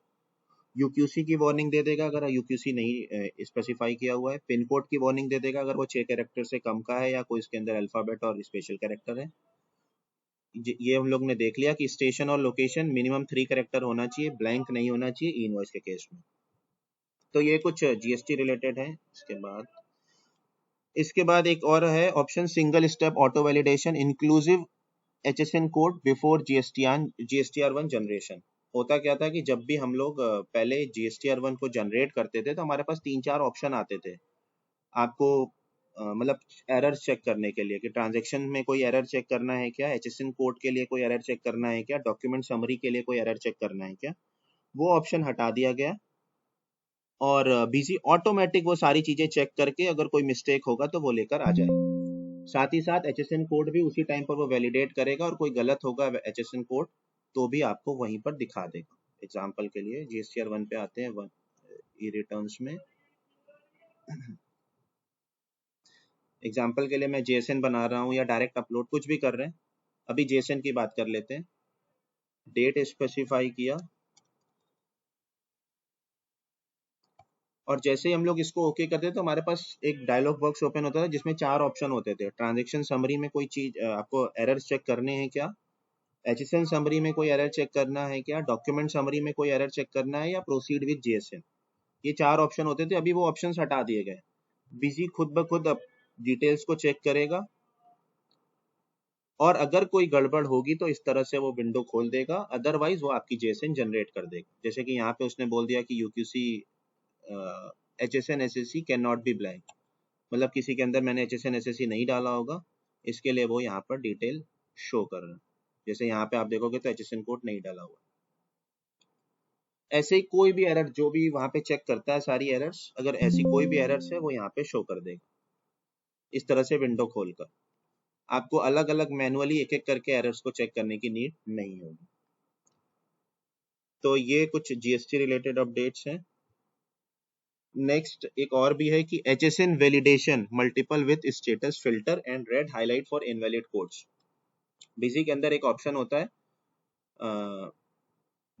यूक्यूसी की वार्निंग दे देगा अगर यूक्यूसी नहीं स्पेसिफाई किया हुआ है। पिन कोड की वार्निंग दे देगा अगर वो 6 कैरेक्टर से कम का है या कोई इसके अंदर अल्फाबेट और स्पेशल कैरेक्टर है। ये हम लोग ने देख लिया कि स्टेशन और लोकेशन मिनिमम 3 कैरेक्टर होना चाहिए, ब्लैंक नहीं होना चाहिए इनवॉइस के केस में। तो ये कुछ जीएसटी रिलेटेड है। इसके बाद एक और है option, single step auto validation inclusive HSN code before GSTR one generation. होता क्या था कि जब भी हम लोग पहले जीएसटीआर1 को जनरेट करते थे तो हमारे पास 3-4 ऑप्शन आते थे आपको, मतलब एरर्स चेक करने के लिए कि ट्रांजैक्शन में कोई एरर चेक करना है क्या, एचएसएन कोड के लिए कोई एरर चेक करना है क्या, डॉक्यूमेंट समरी के लिए कोई एरर चेक करना है क्या। वो ऑप्शन हटा दिया गया और बीजी ऑटोमेटिक वो सारी चीजें चेक करके अगर कोई मिस्टेक होगा तो वो लेकर आ जाए। साथ ही साथ एचएसएन कोड भी उसी टाइम पर वो वैलिडेट करेगा और कोई गलत होगा एचएसएन कोड तो भी आपको वहीं पर दिखा देगा। एग्जाम्पल के लिए जीएसटीआर1 पे आते हैं, ई रिटर्न्स में। एग्जाम्पल के लिए मैं जेएसएन बना रहा हूँ या डायरेक्ट अपलोड कुछ भी कर रहे हैं। अभी जेएसएन की बात कर लेते हैं। डेट स्पेसिफाई किया और जैसे ही हम लोग इसको ओके करते थे तो हमारे पास एक डायलॉग बॉक्स ओपन होता था जिसमें 4 ऑप्शन होते थे। ट्रांजैक्शन समरी में कोई चीज आपको एरर्स चेक करने हैं क्या, एचएसएन समरी में कोई एरर चेक करना है क्या, डॉक्यूमेंट समरी में कोई एरर चेक करना है या प्रोसीड विद जेएसएन। ये 4 ऑप्शन होते थे, अभी वो ऑप्शंस हटा दिए गए। बिजी खुद ब खुद अब डिटेल्स को चेक करेगा और अगर कोई गड़बड़ होगी तो इस तरह से वो विंडो खोल देगा, अदरवाइज वो आपकी जेएसएन जनरेट कर देगा। जैसे कि यहाँ पे उसने बोल दिया कि UQC HSN SSC can not be blank, मतलब किसी के अंदर मैंने एचएसएन एसएससी नहीं डाला होगा, इसके लिए वो यहाँ पर डिटेल शो कर रहा है। जैसे यहाँ पे आप देखोगे तो एचएसएन कोड नहीं डाला हुआ। ऐसे ही कोई भी एरर जो भी वहां पे चेक करता है सारी एरर्स, अगर ऐसी कोई भी एरर्स है वो यहाँ पे शो कर देगा। इस तरह से विंडो खोलकर आपको अलग अलग मैनुअली एक एक करके एरर्स को चेक करने की नीड नहीं होगी। तो ये कुछ जीएसटी रिलेटेड अपडेट्स हैं। नेक्स्ट एक और भी है कि HSN validation multiple with status filter and red highlight for invalid codes. Busy के अंदर एक ऑप्शन होता है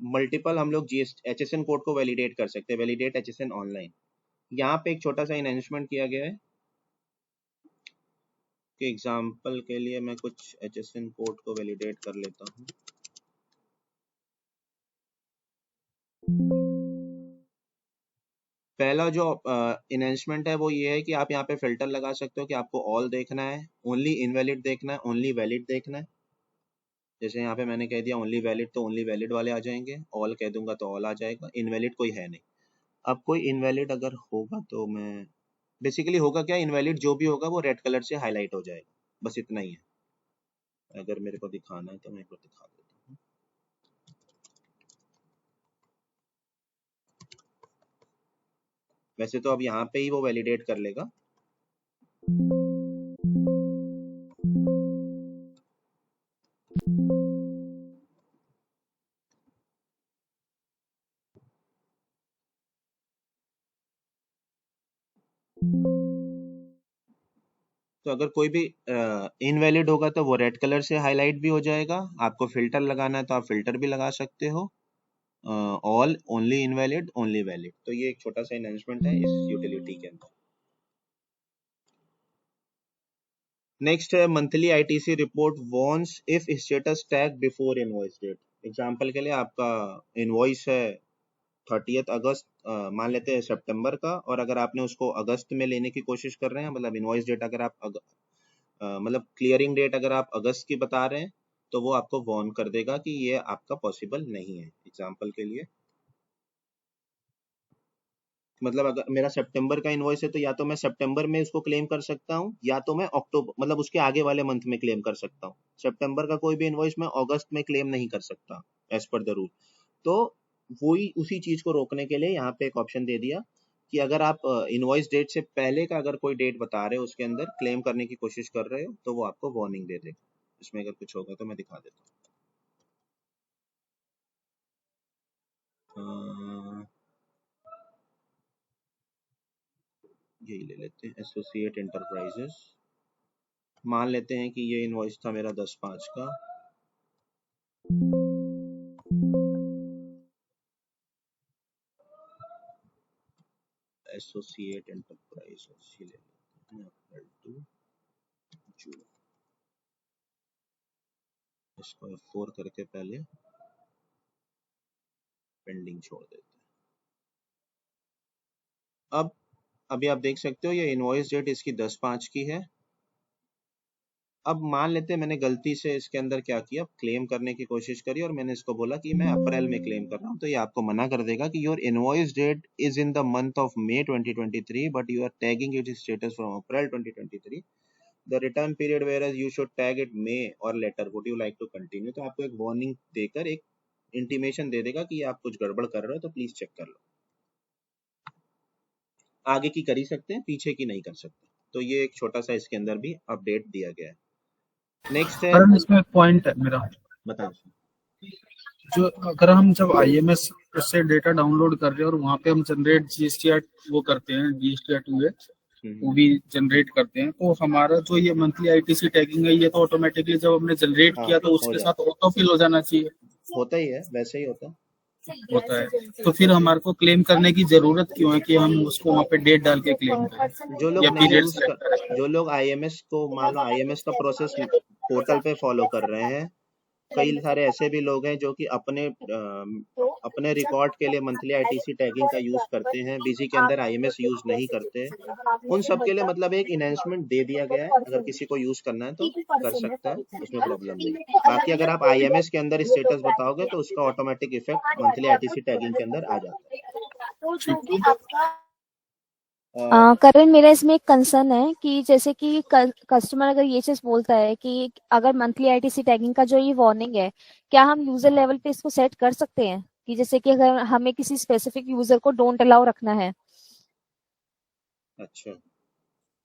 मल्टीपल हम लोग HSN कोड को वैलिडेट कर सकते हैं, वैलिडेट HSN ऑनलाइन। यहाँ पे एक छोटा सा इनहेंसमेंट किया गया है कि एग्जांपल के लिए मैं कुछ HSN कोड को वैलिडेट कर लेता हूँ। पहला जो इनहेंसमेंट है वो ये है कि आप यहाँ पे फिल्टर लगा सकते हो कि आपको ऑल देखना है, ओनली इनवैलिड देखना है, ओनली वैलिड देखना है। जैसे यहाँ पे मैंने कह दिया ओनली वैलिड, तो ओनली वैलिड वाले आ जाएंगे, ऑल कह दूंगा तो ऑल आ जाएगा, इनवैलिड कोई है नहीं। अब कोई इनवैलिड अगर होगा तो मैं बेसिकली होगा क्या, इनवैलिड जो भी होगा वो रेड कलर से हाईलाइट हो जाएगा, बस इतना ही है। अगर मेरे को दिखाना है तो मैं एक बार दिखा देता हूँ। वैसे तो अब यहाँ पे ही वो वैलिडेट कर लेगा। तो अगर कोई भी इनवैलिड होगा तो वो रेड कलर से हाईलाइट भी हो जाएगा। आपको फिल्टर लगाना है तो आप फिल्टर भी लगा सकते हो, all, only invalid, only valid. तो ये एक छोटा सा एनहांसमेंट है इस यूटिलिटी के अंदर। नेक्स्ट है monthly ITC report warns if status tag before invoice date. Example के लिए आपका इनवॉइस है 30 अगस्त, मान लेते हैं सितंबर का, और अगर आपने उसको अगस्त में लेने की कोशिश कर रहे हैं, मतलब इनवॉइस डेट अगर आप मतलब क्लियरिंग डेट अगर आप अगस्त की बता रहे हैं, तो वो आपको वार्न कर देगा कि ये आपका पॉसिबल नहीं है। एग्जांपल के लिए मतलब अगर मेरा सितंबर का इनवॉइस है तो या तो मैं सितंबर में उसको क्लेम कर सकता हूँ, या तो मैं अक्टूबर मतलब उसके आगे वाले मंथ में क्लेम कर सकता हूँ। सितंबर का कोई भी इनवॉइस मैं अगस्त में क्लेम नहीं कर सकता एज पर द रूल। तो वही उसी चीज को रोकने के लिए यहाँ पे एक ऑप्शन दे दिया कि अगर आप इनवॉइस डेट से पहले का अगर कोई डेट बता रहे हो उसके अंदर क्लेम करने की कोशिश कर रहे हो, तो वो आपको वार्निंग दे देगा। इसमें अगर कुछ होगा तो मैं दिखा देता हूँ। यही ले लेते हैं, एसोसिएट एंटरप्राइजेस। मान लेते हैं कि ये इनवॉइस था मेरा 10/5 का। एसोसिएट एंटरप्राइजेस ये ले लेते हैं, अप्रैल टू जून। इसको F4 करके पहले पेंडिंग छोड़ देते हैं। अब अभी आप देख सकते हो ये इनवॉइस डेट इसकी 10/5 की है। अब मान लेते हैं मैंने गलती से इसके अंदर क्या किया, क्लेम करने की कोशिश करी और मैंने इसको बोला कि मैं अप्रैल में क्लेम कर रहा हूँ, तो ये आपको मना कर देगा कि your invoice date is in the month of May 2023 but you are tagging it status from April 2023। The return period where as you should tag it May और later, would you like to continue. तो आपको एक warning देकर एक intimation दे देगा कि आप कुछ गड़बड़ कर रहे हो, तो प्लीज चेक कर लो। आगे की कर ही सकते हैं, पीछे की नहीं कर सकते। तो ये एक छोटा सा इसके अंदर भी अपडेट दिया गया है। नेक्स्ट है,
इसमें पॉइंट है मेरा,
बताओ।
जो अगर हम जब IMS से डेटा डाउनलोड कर रहे हैं और वहाँ पे हम जनरेट GST वो करते हैं, GST वो भी जनरेट करते हैं, तो हमारा जो ये मंथली ITC टैगिंग है ये तो ऑटोमेटिकली जब हमने जनरेट किया तो उसके साथ ऑटो फिल हो जाना चाहिए।
होता ही है, वैसे ही होता
है। तो फिर हमारे को क्लेम करने की जरूरत क्यों है कि हम उसको वहाँ पे डेट डाल के क्लेम करें?
जो लोग IMS को मान लो IMS का प्रोसेस पोर्टल पे फॉलो कर रहे हैं, कई सारे ऐसे भी लोग हैं जो कि अपने रिकॉर्ड के लिए मंथली ITC टैगिंग का यूज करते हैं, बिजी के अंदर IMS यूज नहीं करते। उन सब के लिए मतलब एक इनहेंसमेंट दे दिया गया है, अगर किसी को यूज करना है तो कर सकता है, उसमें प्रॉब्लम नहीं। बाकी अगर आप IMS के अंदर स्टेटस बताओगे तो उसका automatic effect monthly ITC tagging के अंदर आ जाता है।
करण, मेरा इसमें एक कंसर्न है कि जैसे कि कस्टमर अगर ये चीज बोलता है कि अगर मंथली ITC टैगिंग का जो ये वार्निंग है, क्या हम यूजर लेवल पे इसको सेट कर सकते हैं कि जैसे कि अगर हमें किसी स्पेसिफिक यूजर को डोंट अलाउ रखना है?
अच्छा।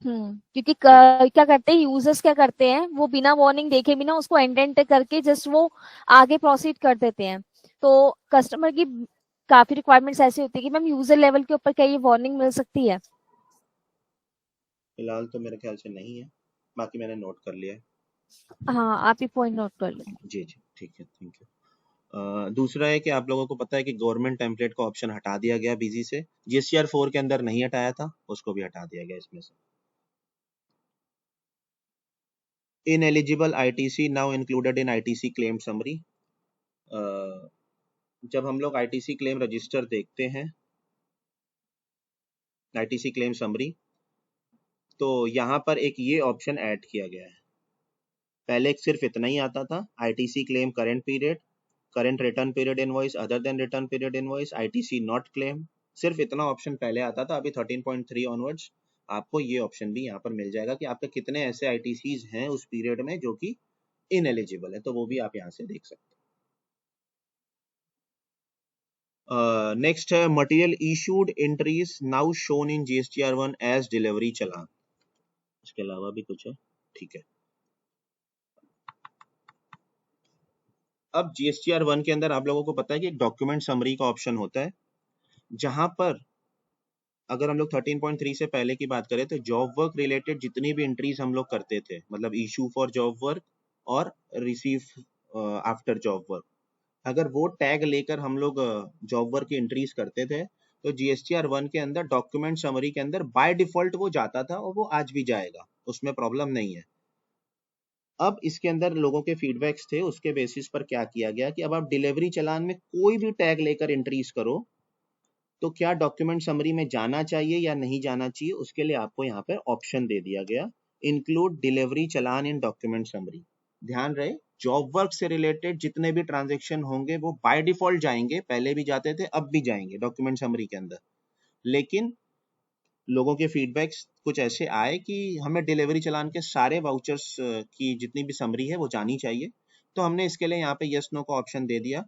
क्योंकि क्या करते हैं यूजर्स, क्या करते हैं वो बिना वार्निंग देखे बिना उसको एंड करके जस्ट वो आगे प्रोसीड कर देते हैं। तो कस्टमर की काफी रिक्वायरमेंट्स ऐसी होती है कि मैम यूजर लेवल के ऊपर क्या ये वार्निंग मिल सकती है?
फिलहाल तो मेरे ख्याल से नहीं है, बाकी मैंने नोट कर लिया है।
हाँ, आप ये पॉइंट नोट कर लो।
जी जी ठीक है, थैंक यू। दूसरा है कि आप लोगों को पता है कि गवर्नमेंट टेम्पलेट का ऑप्शन हटा दिया गया बीजी से, जीएसटीआर 4 के अंदर नहीं हटाया था, उसको भी हटा दिया गया इसमें से। Ineligible ITC now included in ITC claim summary. जब हम लोग आईटीसी क्लेम रजिस्टर देखते हैं, आईटीसी क्लेम समरी, तो यहाँ पर एक ये ऑप्शन ऐड किया गया है। पहले सिर्फ इतना ही आता था, ITC claim current period, current return period invoice, other than return period invoice, ITC not claim, सिर्फ इतना ऑप्शन पहले आता था। अभी 13.3 ऑनवर्ड्स आपको ये ऑप्शन भी यहाँ पर मिल जाएगा कि आपके कितने ऐसे आईटीसीज हैं उस पीरियड में जो कि इनएलिजिबल है, तो वो भी आप यहाँ से देख सकते हैं। नेक्स्ट है material issued entries now shown in GSTR 1 as delivery challan. इसके अलावा भी कुछ है, ठीक है। अब जीएसटीआर 1 के अंदर आप लोगों को पता है कि एक डॉक्यूमेंट समरी का ऑप्शन होता है, जहां पर अगर हम लोग 13.3 से पहले की बात करें तो जॉब वर्क रिलेटेड जितनी भी एंट्रीज हम लोग करते थे, मतलब इशू फॉर जॉब वर्क और रिसीव आफ्टर जॉब वर्क, अगर वो टैग लेकर हम लोग जॉब वर्क की एंट्रीज करते थे तो जीएसटीआर 1 के अंदर डॉक्यूमेंट समरी के अंदर बाय डिफॉल्ट वो जाता था और वो आज भी जाएगा, उसमें प्रॉब्लम नहीं है। अब इसके अंदर लोगों के फीडबैक्स थे, उसके बेसिस पर क्या किया गया कि अब आप डिलीवरी चालान में कोई भी टैग लेकर एंट्रीज करो तो क्या डॉक्यूमेंट समरी में जाना चाहिए या नहीं जाना चाहिए, उसके लिए आपको यहाँ पे ऑप्शन दे दिया गया, इंक्लूड डिलीवरी चालान इन डॉक्यूमेंट समरी। ध्यान रहे, जॉब वर्क से रिलेटेड जितने भी ट्रांजेक्शन होंगे वो बाय डिफॉल्ट जाएंगे, पहले भी जाते थे अब भी जाएंगे डॉक्यूमेंट समरी के अंदर। लेकिन लोगों के फीडबैक्स कुछ ऐसे आए कि हमें डिलीवरी चालान के सारे वाउचर्स की जितनी भी समरी है वो जानी चाहिए, तो हमने इसके लिए यहाँ पे यस नो का ऑप्शन दे दिया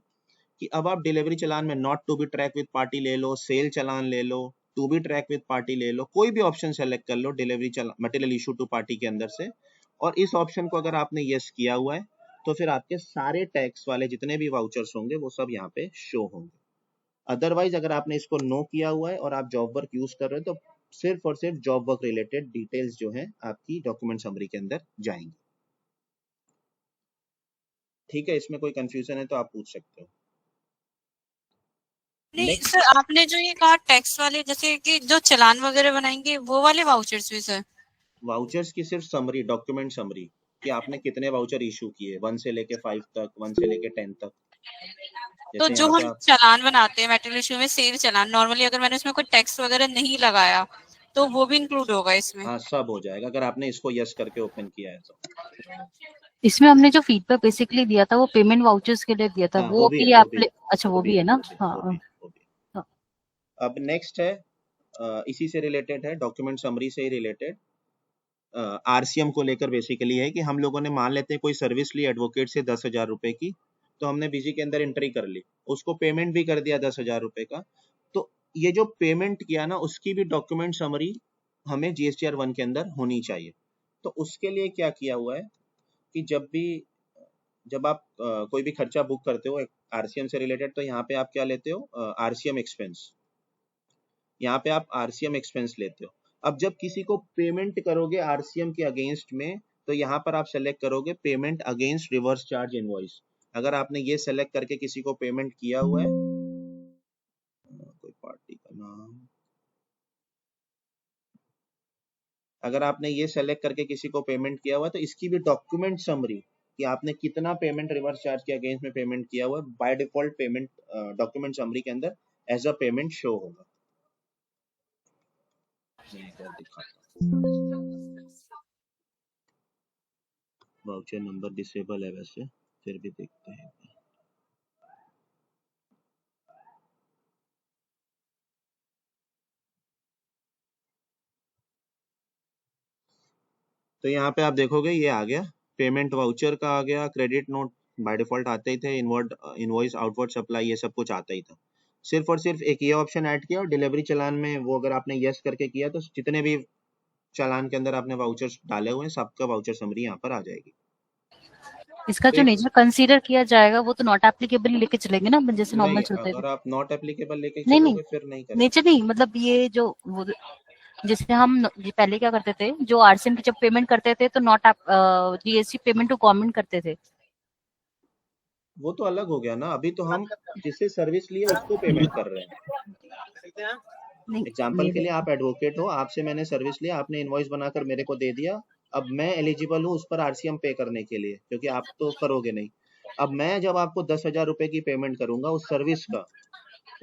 कि अब आप डिलीवरी चालान में not to be track with party ले लो, सेल चालान ले लो, to be track with party ले लो, कोई भी ऑप्शन सेलेक्ट कर लो delivery challan material issue to party के अंदर से, और इस ऑप्शन को अगर आपने यस किया हुआ है तो फिर आपके सारे टैक्स वाले जितने भी वाउचर्स होंगे वो सब यहाँ पे शो होंगे। अदरवाइज अगर आपने इसको नो किया हुआ है और आप जॉब वर्क यूज कर रहे हो तो सिर्फ और सिर्फ जॉब वर्क रिलेटेड डिटेल्स जो है आपकी डॉक्यूमेंट समरी के अंदर जाएंगी। ठीक है, इसमें कोई कंफ्यूजन है तो आप पूछ सकते हो।
नहीं
नेक्स्ट,
सर, आपने जो ये कहा टैक्स वाले, जैसे कि जो चालान वगैरह बनाएंगे वो वाले वाउचर्स भी सर?
वाउचर्स की सिर्फ समरी, डॉक्यूमेंट समरी कि आपने कितने वाउचर इशू किए 1 से लेके 5 तक, 1 से लेके 10 तक।
तो
जैसे
जो
यहाँ पे
हम
आप,
चालान बनाते हैं मटेरियल इशू में, सेल चालान, नॉर्मली अगर मैंने उसमें कोई टैक्स वगैरह नहीं लगाया तो वो भी इंक्लूड होगा इसमें?
हाँ सब हो जाएगा अगर आपने इसको यस करके ओपन किया है तो।
इसमें हमने जो फीडबैक बेसिकली दिया था वो पेमेंट वाउचर्स के लिए दिया था,
हाँ
वो
भी है,
भी
वो
आप
भी है,
अच्छा वो भी है ना? हाँ
वो भी।
हाँ।
अब नेक्स्ट है इसी से रिलेटेड है, डॉक्यूमेंट समरी से ही रिलेटेड, आरसीएम को लेकर बेसिकली है कि हम लोगों ने मान लेते हैं कोई सर्विस ली एडवोकेट से 10,000 रुपए की, तो हमने बीजी के अंदर एंट्री कर ली, उसको पेमेंट भी कर दिया 10,000 रुपए का, तो ये जो पेमेंट किया ना उसकी भी डॉक्यूमेंट समरी हमें जीएसटीआर 1 के अंदर होनी चाहिए। तो उसके लिए क्या किया हुआ है कि जब आप कोई भी खर्चा बुक करते हो आरसीएम से रिलेटेड, तो यहाँ पे आप क्या लेते हो, आरसीएम एक्सपेंस, यहाँ पे आप आरसीएम एक्सपेंस लेते हो। अब जब किसी को पेमेंट करोगे आरसीएम के अगेंस्ट में तो यहाँ पर आप सेलेक्ट करोगे payment against reverse charge invoice. अगर आपने ये सेलेक्ट करके किसी को पेमेंट किया हुआ है, कोई पार्टी का नाम, अगर आपने ये सेलेक्ट करके किसी को पेमेंट किया हुआ है तो इसकी भी डॉक्यूमेंट समरी कि आपने कितना पेमेंट रिवर्स चार्ज के अगेंस्ट में पेमेंट किया हुआ है, by default payment document summary के अंदर एज अ पेमेंट शो होगा। वाउचर नंबर डिसेबल है वैसे, फिर भी देखते हैं। तो यहाँ पे आप देखोगे ये आ गया, पेमेंट वाउचर का आ गया, क्रेडिट नोट बाय डिफॉल्ट आते ही थे, इनवर्ड इनवॉइस आउटवर्ड सप्लाई ये सब कुछ आता ही था। सिर्फ और सिर्फ एक ये ऑप्शन ऐड किया और डिलीवरी चालान में वो अगर आपने यस करके किया तो जितने भी चालान के अंदर आपने वाउचर्स डाले हुए हैं सबका वाउचर समरी यहाँ पर आ जाएगी।
इसका जो
पे
नेचर कंसीडर किया जाएगा वो तो नॉट एप्लीकेबल ही लेके चलेंगे ना, जैसे नॉर्मल
नहीं,
चलते थे।
अगर आप नॉट एप्लीकेबल लेके
नहीं
चलोगे फिर नहीं करेंगे।
नेचर नहीं, मतलब ये जो वो जैसे हम ये पहले क्या करते थे, जो आरसीएम की जब पेमेंट करते थे तो not GST payment to government करते थे।
वो तो अलग हो गया ना, अभी तो हम जिससे सर्विस लिए उसको पेमेंट कर रहे हैं।
नहीं
एग्जाम्पल के लिए आप एडवोकेट हो, आपसे मैंने सर्विस लिया, आपने इनवॉइस बनाकर मेरे को दे दिया, अब मैं एलिजिबल हूँ उस पर आरसीएम पे करने के लिए, क्योंकि आप तो करोगे नहीं। अब मैं जब आपको 10,000 रुपए की पेमेंट करूंगा उस सर्विस का,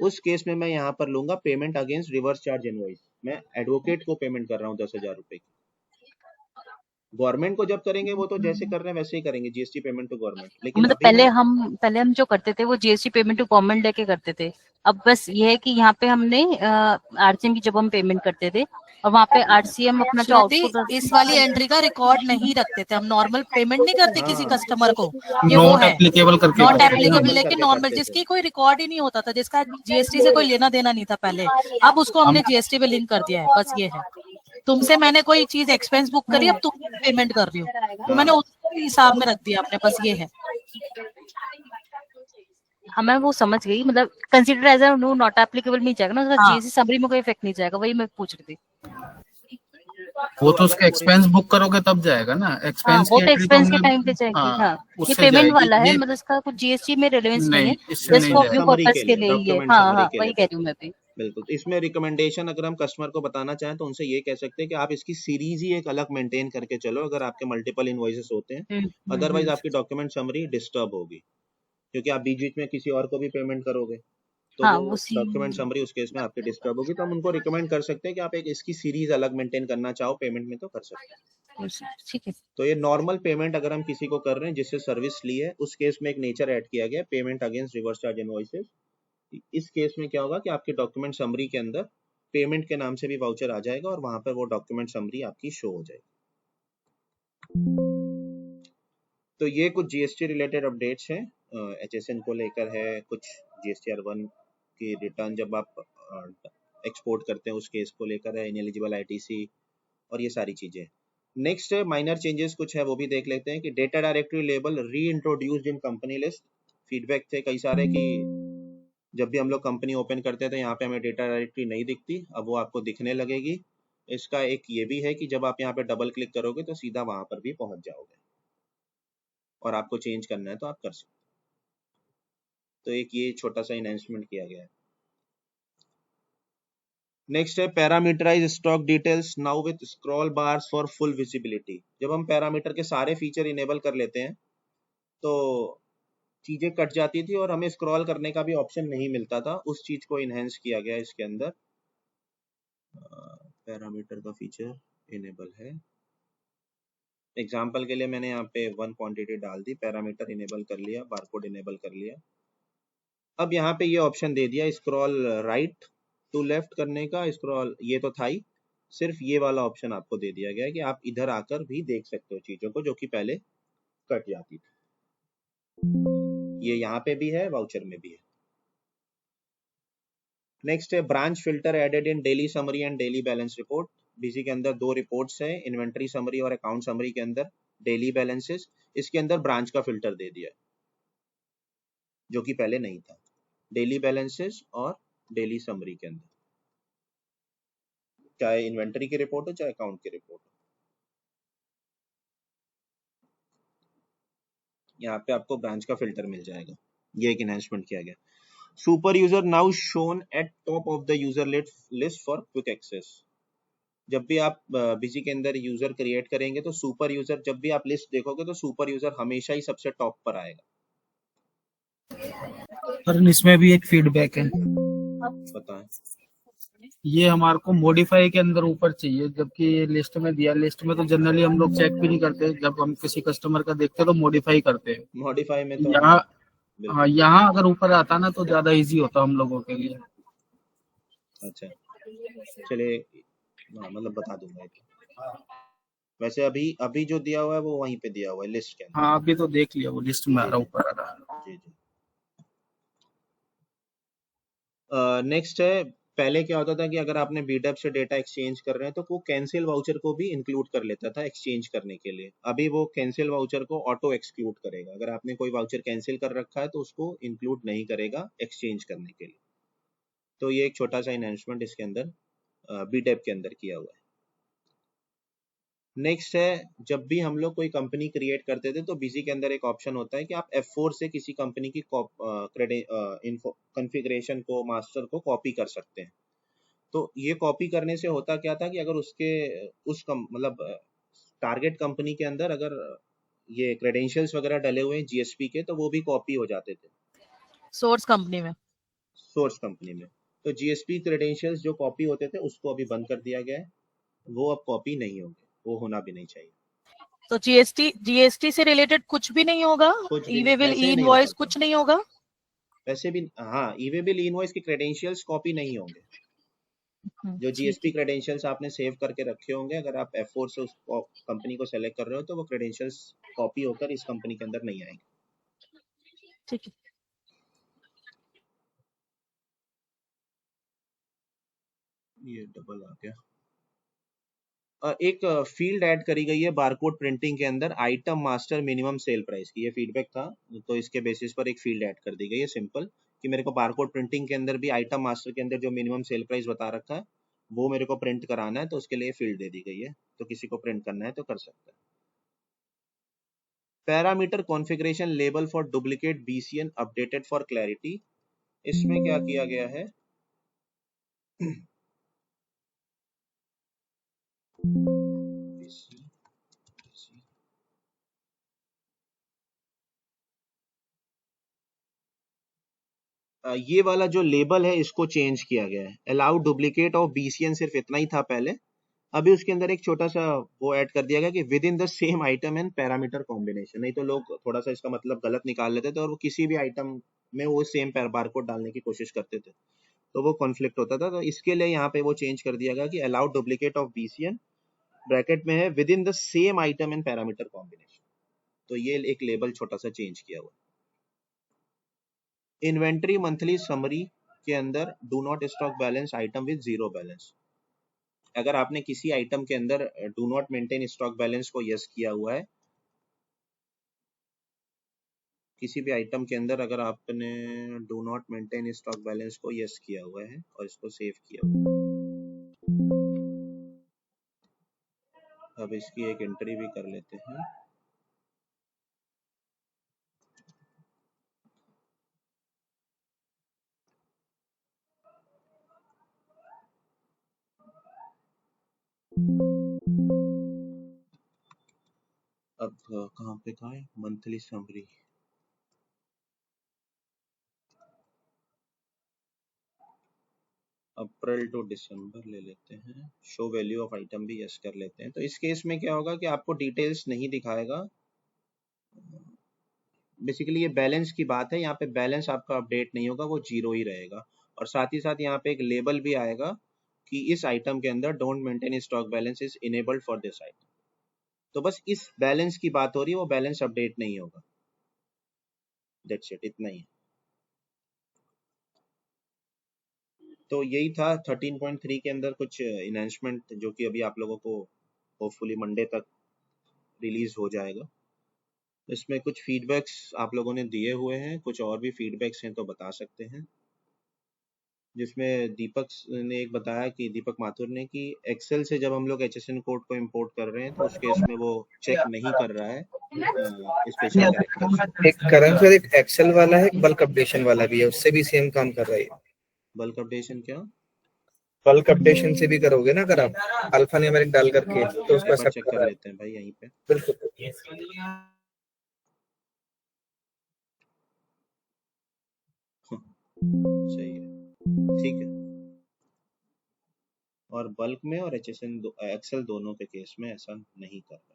उस केस में मैं यहाँ पर लूंगा payment against reverse charge invoice. मैं एडवोकेट को पेमेंट कर रहा हूँ 10,000 रुपए की। गवर्नमेंट को जब करेंगे वो तो जैसे कर रहे हैं वैसे ही करेंगे, जीएसटी पेमेंट टू गवर्नमेंट। लेकिन
मतलब
अभी मैं
पहले हम जो करते थे वो जीएसटी पेमेंट टू गवर्नमेंट लेके करते थे। अब बस ये है कि यहाँ पे हमने आरसीएम की जब हम पेमेंट करते थे और वहाँ पे आरसीएम अपना जो
श्रुति,
आउटपुट
इस वाली एंट्री का रिकॉर्ड नहीं रखते थे हम, नॉर्मल पेमेंट नहीं करते किसी
हाँ,
कस्टमर को, ये वो
नॉट
है
एप्लीकेबल करके
नॉट
करते थे
एप्लीकेबल,
हम।
लेकिन
करके
नॉर्मल
करते थे।
जिसकी कोई रिकॉर्ड ही नहीं होता था, जिसका जीएसटी से कोई लेना देना नहीं था पहले, अब उसको हमने जीएसटी पे लिंक कर दिया है। बस ये है, तुमसे मैंने कोई चीज एक्सपेंस बुक करी, अब तुम पेमेंट कर रही हो तो मैंने उसके हिसाब में रख दिया आपने, बस ये है।
हमें वो समझ गई, मतलब consider as a not applicable नहीं जाएगा ना, उसका
हाँ।
जीएसटी समरी में कोई इफेक्ट नहीं जाएगा, वही मैं पूछ रही थी।
वो तो उसका एक्सपेंस बुक करोगे तब जाएगा ना,
हाँ,
एक्सपेंस
वो
की
तो
एंट्री तो
एक्सपेंस के
हमने
टाइम पे जाएगी। हाँ, ये
उससे
पेमेंट
जाएगी।
वाला है,
ये
मतलब इसका कुछ जीएसटी में रिलेवेंस नहीं है,
नहीं, इससे
जस्ट
नहीं
फॉर
जाएगा।
व्यू
समरी
पर्पस
के
के
लिए,
लिए ही है।
डॉक्यूमेंट
हाँ
समरी
हाँ,
के
वही
लिए
कह रही हूँ मैं भी।
बिल्कुल। इसमें रिकमेंडेशन अगर हम कस्टमर को बताना चाहें तो उनसे ये कह सकते हैं कि आप इसकी सीरीज ही एक अलग मेंटेन करके चलो, अगर आपके मल्टीपल इनवॉइसेस होते हैं। अदरवाइज आपकी डॉक्यूमेंट समरी डिस्टर्ब होगी, क्योंकि आप बीच बीच में किसी और को भी पेमेंट करोगे तो
हाँ,
वो
उसी
डॉक्यूमेंट समरी उस केस में आपके डिस्टर्ब होगी। तो हम उनको रिकमेंड कर सकते हैं कि आप एक इसकी सीरीज अलग मेंटेन करना चाहो पेमेंट में तो कर सकते हैं।
ठीक है।
तो ये नॉर्मल पेमेंट अगर हम किसी को कर रहे हैं जिससे सर्विस ली है, उस केस में एक नेचर ऐड किया गया payment against reverse charge invoices. इस केस में क्या होगा कि आपके डॉक्यूमेंट समरी के अंदर पेमेंट के नाम से भी वाउचर आ जाएगा और वहां पर वो डॉक्यूमेंट समरी आपकी शो हो जाएगी। तो ये कुछ जीएसटी रिलेटेड अपडेट्स हैं, एचएसएन को लेकर है, कुछ जीएसटीआर 1 की रिटर्न जब आप एक्सपोर्ट करते हैं उस केस को लेकर है, इनएलिजिबल आईटीसी और ये सारी चीजें। नेक्स्ट है माइनर चेंजेस कुछ है, वो भी देख लेते हैं कि डेटा डायरेक्टरी लेबल री introduced in company list. Feedback थे कई सारे कि जब भी हम लोग कंपनी ओपन करते थे यहाँ पे हमें डेटा डायरेक्टरी नहीं दिखती, अब वो आपको दिखने लगेगी। इसका एक ये भी है कि जब आप यहाँ पे डबल क्लिक करोगे तो सीधा वहां पर भी पहुंच जाओगे और आपको चेंज करना है तो आप कर सकते हो। तो एक ये छोटा सा इनहेंसमेंट किया गया है। नेक्स्ट है parameterise stock details now with scroll bars for full visibility. जब हम पैरामीटर के सारे फीचर इनेबल कर लेते हैं तो चीजें कट जाती थी और हमें स्क्रॉल करने का भी ऑप्शन नहीं मिलता था, उस चीज को इनहेंस किया गया इसके अंदर। पैरामीटर का फीचर इनेबल है। एग्जाम्पल के लिए मैंने यहाँ पे 1 क्वांटिटी डाल दी, पैरामीटर इनेबल कर लिया, बारकोड इनेबल कर लिया। अब यहाँ पे ये ऑप्शन दे दिया स्क्रॉल राइट टू लेफ्ट करने का, स्क्रॉल ये तो था ही, सिर्फ ये वाला ऑप्शन आपको दे दिया गया है कि आप इधर आकर भी देख सकते हो चीजों को जो कि पहले कट जाती थी। ये यहाँ पे भी है, वाउचर में भी है। नेक्स्ट है branch filter added in daily summary and daily balance report. BC के अंदर दो रिपोर्ट्स है, इन्वेंटरी समरी और अकाउंट समरी के अंदर डेली बैलेंसेस, इसके अंदर ब्रांच का फिल्टर दे दिया जो कि पहले नहीं था। डेली बैलेंसेस और डेली समरी के अंदर, चाहे इन्वेंटरी की रिपोर्ट हो चाहे अकाउंट की रिपोर्ट हो, यहाँ पे आपको ब्रांच का फिल्टर मिल जाएगा। ये एक एनहांसमेंट किया गया। Super user now shown at top of the user list for quick access. जब भी आप बिजी के अंदर यूजर क्रिएट करेंगे तो सुपर यूजर, जब भी आप लिस्ट देखोगे तो सुपर यूजर हमेशा ही सबसे टॉप पर आएगा।
पर इसमें भी एक फीडबैक है,
बताएं।
ये हमारे को मॉडिफाई के अंदर ऊपर चाहिए, जबकि ये लिस्ट में दिया। लिस्ट में तो जनरली हम लोग चेक भी नहीं करते, जब हम किसी कस्टमर का देखते हैं तो मॉडिफाई करते हैं।
मॉडिफाई में तो
यहाँ हाँ, यहाँ अगर ऊपर आता ना तो ज्यादा इजी होता हम लोगों के लिए।
अच्छा चलिए, मतलब बता दूंगा। वैसे अभी जो दिया हुआ है वो वहीं पे दिया हुआ है लिस्ट के अंदर।
हाँ, अभी तो देख लिया, वो लिस्ट में आ रहा, ऊपर आ रहा।
जी जी। नेक्स्ट है पहले क्या होता था कि अगर आपने बीडब से डेटा एक्सचेंज कर रहे हैं तो वो कैंसिल वाउचर को भी इंक्लूड कर लेता था एक्सचेंज करने के लिए। अभी वो कैंसिल वाउचर को ऑटो एक्सक्लूड करेगा। अगर आपने कोई वाउचर कैंसिल कर रखा है तो उसको इंक्लूड नहीं करेगा एक्सचेंज करने के लिए। तो ये एक छोटा सा इनहेंसमेंट इसके अंदर बीडब के अंदर किया हुआ है। नेक्स्ट है, जब भी हम लोग कोई कंपनी क्रिएट करते थे तो बीसी के अंदर एक ऑप्शन होता है कि आप F4 से किसी कंपनी की कॉन्फ़िगरेशन को, मास्टर को कॉपी कर सकते हैं। तो ये कॉपी करने से होता क्या था कि अगर मतलब टारगेट कंपनी के अंदर अगर ये क्रेडेंशियल्स वगैरह डले हुए हैं जीएसपी के, तो वो भी कॉपी हो जाते थे
सोर्स कंपनी में।
सोर्स कंपनी में। तो जीएसपी क्रेडेंशियल्स जो कॉपी होते थे उसको अभी बंद कर दिया गया है, वो अब कॉपी नहीं होंगे, वो होना भी नहीं चाहिए।
तो जीएसटी से रिलेटेड कुछ भी नहीं होगा,
कुछ भी
ई-वे बिल,
वैसे ही नहीं हो
ई-इनवॉइस
सकता।
कुछ नहीं होगा।
वैसे भी हाँ, ई-वे बिल, ई-इनवॉइस के क्रेडेंशियल्स कॉपी नहीं होंगे। जो
ठीक
जीएसपी
है।
क्रेडेंशियल्स आपने सेव करके रखे होंगे, अगर आप F4 से उस कंपनी को सेलेक्ट कर रहे हो तो वो क्रेडेंशियल्स कॉपी होकर इस कंपनी के अंदर नहीं आएंगे।
ठीक है।
ये डबल आ गया। एक फील्ड ऐड करी गई है बारकोड प्रिंटिंग के अंदर, item master minimum sale price की। ये फीडबैक था तो इसके बेसिस पर एक फील्ड ऐड कर दी गई है सिंपल, कि मेरे को बारकोड प्रिंटिंग के अंदर भी आइटम मास्टर के अंदर जो मिनिमम सेल प्राइस बता रखा है वो मेरे को प्रिंट कराना है, तो उसके लिए फील्ड दे दी गई है। तो किसी को प्रिंट करना है तो कर सकता है। Parameter configuration label for duplicate BCN updated for clarity. इसमें क्या किया गया है, ये वाला जो लेबल है इसको चेंज किया गया है। अलाउ डुप्लीकेट ऑफ बीसीएन सिर्फ इतना ही था पहले, अभी उसके अंदर एक छोटा सा वो ऐड कर दिया गया कि with in the same item and parameter combination. नहीं तो लोग थोड़ा सा इसका मतलब गलत निकाल लेते थे और वो किसी भी आइटम में वो सेम बारकोड डालने की कोशिश करते थे, तो वो कॉन्फ्लिक्ट होता था। तो इसके लिए यहाँ पे वो चेंज कर दिया गया कि allow duplicate of BCN, bracket में है with in the same item and parameter combination. तो ये एक लेबल छोटा सा चेंज किया हुआ। इन्वेंट्री मंथली समरी के अंदर do not stock balance item with zero balance. अगर आपने किसी आइटम के अंदर do not maintain stock balance को यस किया हुआ है, किसी भी आइटम के अंदर अगर आपने do not maintain stock balance को यस किया हुआ है और इसको सेव किया हुआ है, अब इसकी एक एंट्री भी कर लेते हैं। अब कहाँ पे कहाँ है मंथली समरी, अप्रैल टू दिसंबर ले लेते हैं, शो वैल्यू ऑफ आइटम भी यस कर लेते हैं। तो इस केस में क्या होगा कि आपको डिटेल्स नहीं दिखाएगा। बेसिकली ये बैलेंस की बात है, यहाँ पे बैलेंस आपका अपडेट नहीं होगा, वो जीरो ही रहेगा। और साथ ही साथ यहाँ पे एक लेबल भी आएगा कि इस आइटम के अंदर don't maintain stock balance is enabled for this item. तो बस इस बैलेंस की बात हो रही है, वो बैलेंस अपडेट नहीं होगा। दैट्स इट, इतना ही। तो यही था 13.3 के अंदर कुछ इनहेंसमेंट, जो कि अभी आप लोगों को होपफुली मंडे तक रिलीज हो जाएगा। इसमें कुछ फीडबैक्स आप लोगों ने दिए हुए हैं, कुछ और भी फीडबैक्स हैं तो बता सकते हैं। जिसमें दीपक ने एक बताया कि दीपक माथुर ने कि एक्सेल से जब हम लोग HSN कोड को इंपोर्ट कर रहे हैं तो उस केस में वो चेक नहीं कर रहा है स्पेशल कैरेक्टर्स।
एक करंट सर, एक एक्सेल वाला है, एक बल्क अपडेशन वाला भी है, उससे भी सेम काम कर रहा है।
बल्क अपडेशन क्या?
बल्क अपडेशन से भी करोगे ना अगर आप अल्फा न्यूमेरिक डाल करके, तो उसको
सब चेक कर लेते हैं भाई यहीं पे।
बिल्कुल
सही है, ठीक है। और बल्क में और HSN एक्सेल दोनों के केस में ऐसा नहीं कर रहा।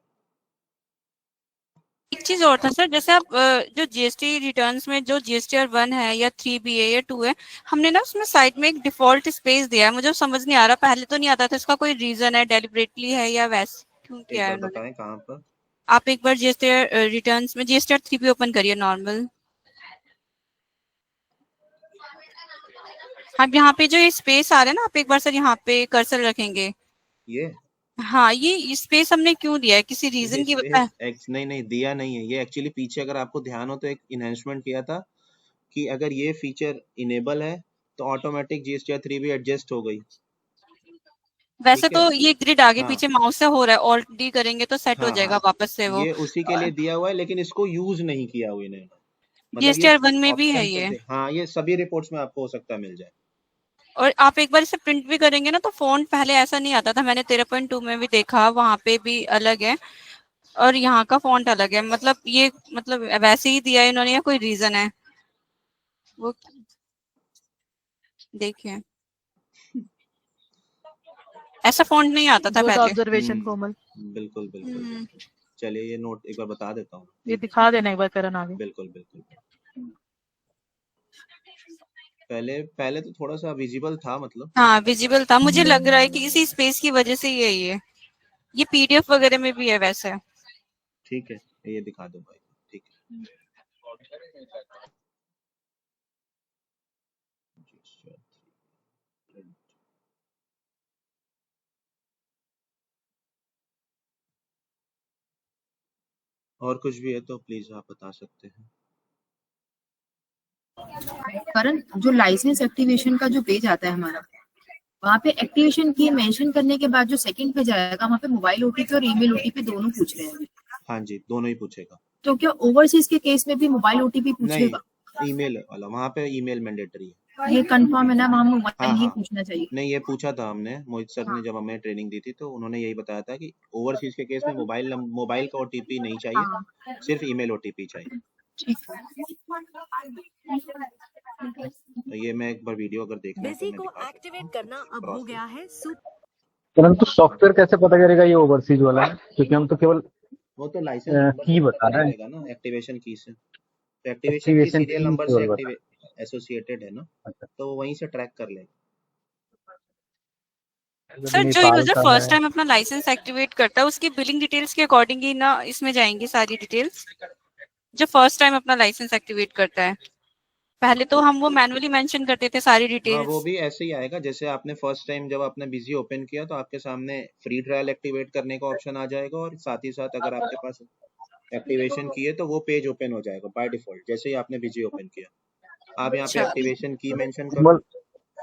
एक चीज और था सर, जैसे आप जो जीएसटी रिटर्न्स में जो जीएसटीआर 1 है या 3B है या 2 है, हमने ना उसमें साइड में एक डिफॉल्ट स्पेस दिया है, मुझे समझ नहीं आ रहा, पहले तो नहीं आता था, इसका कोई रीजन है, डेलिबरेटली है या वैसे क्यों किया है उन्होंने?
बताएं कहाँ पर?
आप एक बार जीएसटीआर रिटर्न्स में जीएसटीआर 3B ओपन करिए नॉर्मल। हम यहाँ पे जो ये स्पेस आ रहा है ना, आप एक बार सर यहाँ पे कर्सर रखेंगे।
ये
हाँ, ये स्पेस हमने क्यों दिया है, किसी रीजन की
नहीं दिया नहीं है ये। एक्चुअली पीछे अगर आपको ध्यान हो तो एक इनहेंसमेंट किया था कि अगर ये फीचर इनेबल है तो ऑटोमेटिक GSTR 3 भी एडजस्ट हो गई।
वैसे
ठीक है?
तो ये ग्रिड आगे
हाँ।
पीछे माउस से हो रहा है, ऑल्ट डी करेंगे तो सेट हो
हाँ,
जाएगा
हाँ।
वापस से वो।
ये उसी के लिए दिया हुआ है, लेकिन इसको यूज नहीं किया हुआ इन्होंने।
GSTR 1 में भी है ये।
हाँ, ये सभी रिपोर्ट्स में आपको हो सकता है मिल जाए।
और आप एक बार इसे प्रिंट भी करेंगे ना तो फॉन्ट पहले ऐसा नहीं आता था, मैंने 13.2 में भी देखा, वहां पे भी अलग है और यहाँ का फॉन्ट अलग है। मतलब ये मतलब वैसे ही दिया है इन्होंने या कोई रीजन है वो? देखिए ऐसा फॉन्ट नहीं आता था पहले।
ऑब्जर्वेशन कोमल,
बिल्कुल बिल्कुल। चलिए ये नोट एक बार बता देता हूँ।
ये दिखा देना एक बार करण आगे।
बिल्कुल बिल्कुल। पहले तो थोड़ा सा विजिबल था, मतलब
हाँ विजिबल था, मुझे लग रहा है कि इसी स्पेस की वजह से ही है ये PDF वगैरह में भी है वैसे।
ठीक है, ये दिखा दो भाई। ठीक है, और कुछ भी है तो प्लीज आप बता सकते हैं।
करण, जो लाइसेंस एक्टिवेशन का जो पेज आता है हमारा, वहाँ पे एक्टिवेशन की मेंशन करने के बाद जो सेकंड पेज आएगा वहाँ पे मोबाइल OTP और ईमेल OTP दोनों पूछ रहे हैं।
हाँ जी, दोनों ही पूछेगा।
तो क्या ओवरसीज के केस में भी मोबाइल OTP पूछेगा?
नहीं, ईमेल वाला, वहाँ पे ईमेल मैंडेटरी है।
ये कंफर्म है ना, वहाँ मोबाइल नहीं
हाँ।
पूछना चाहिए?
नहीं, ये पूछा था हमने, मोहित सर ने जब हमें ट्रेनिंग दी थी तो उन्होंने यही बताया था कि ओवरसीज के केस में मोबाइल का OTP नहीं चाहिए, सिर्फ ईमेल OTP चाहिए। तो ये मैं एक बार वीडियो अगर देखना है तो मैं
एक्टिवेट करना अब हो गया है।
परंतु सॉफ्टवेयर कैसे पता करेगा ये ओवरसीज वाला है? क्योंकि हम तो केवल
वो तो लाइसेंस
की बता रहा है
ना, एक्टिवेशन की से। तो एक्टिवेशन की सीरियल नंबर से एसोसिएटेड है ना, तो वहीं से ट्रैक कर लेगा।
सर जो यूजर फर्स्ट टाइम अपना लाइसेंस एक्टिवेट करता है उसकी बिलिंग डिटेल्स के अकॉर्डिंग ही ना इसमें जाएंगी सारी डिटेल्स, जो फर्स्ट टाइम अपना लाइसेंस एक्टिवेट करता है। पहले तो हम वो मैनुअली मेंशन करते थे सारी डिटेल्स।
हाँ, वो भी ऐसे ही आएगा। जैसे आपने फर्स्ट टाइम जब आपने बिजी ओपन किया तो आपके सामने फ्री ट्रायल एक्टिवेट करने का ऑप्शन आ जाएगा, और साथ ही साथ अगर आपके पास एक्टिवेशन की है तो वो पेज ओपन हो जाएगा बाय डिफॉल्ट, जैसे ही आपने बिजी ओपन किया। आप यहाँ पे एक्टिवेशन की मेंशन करो,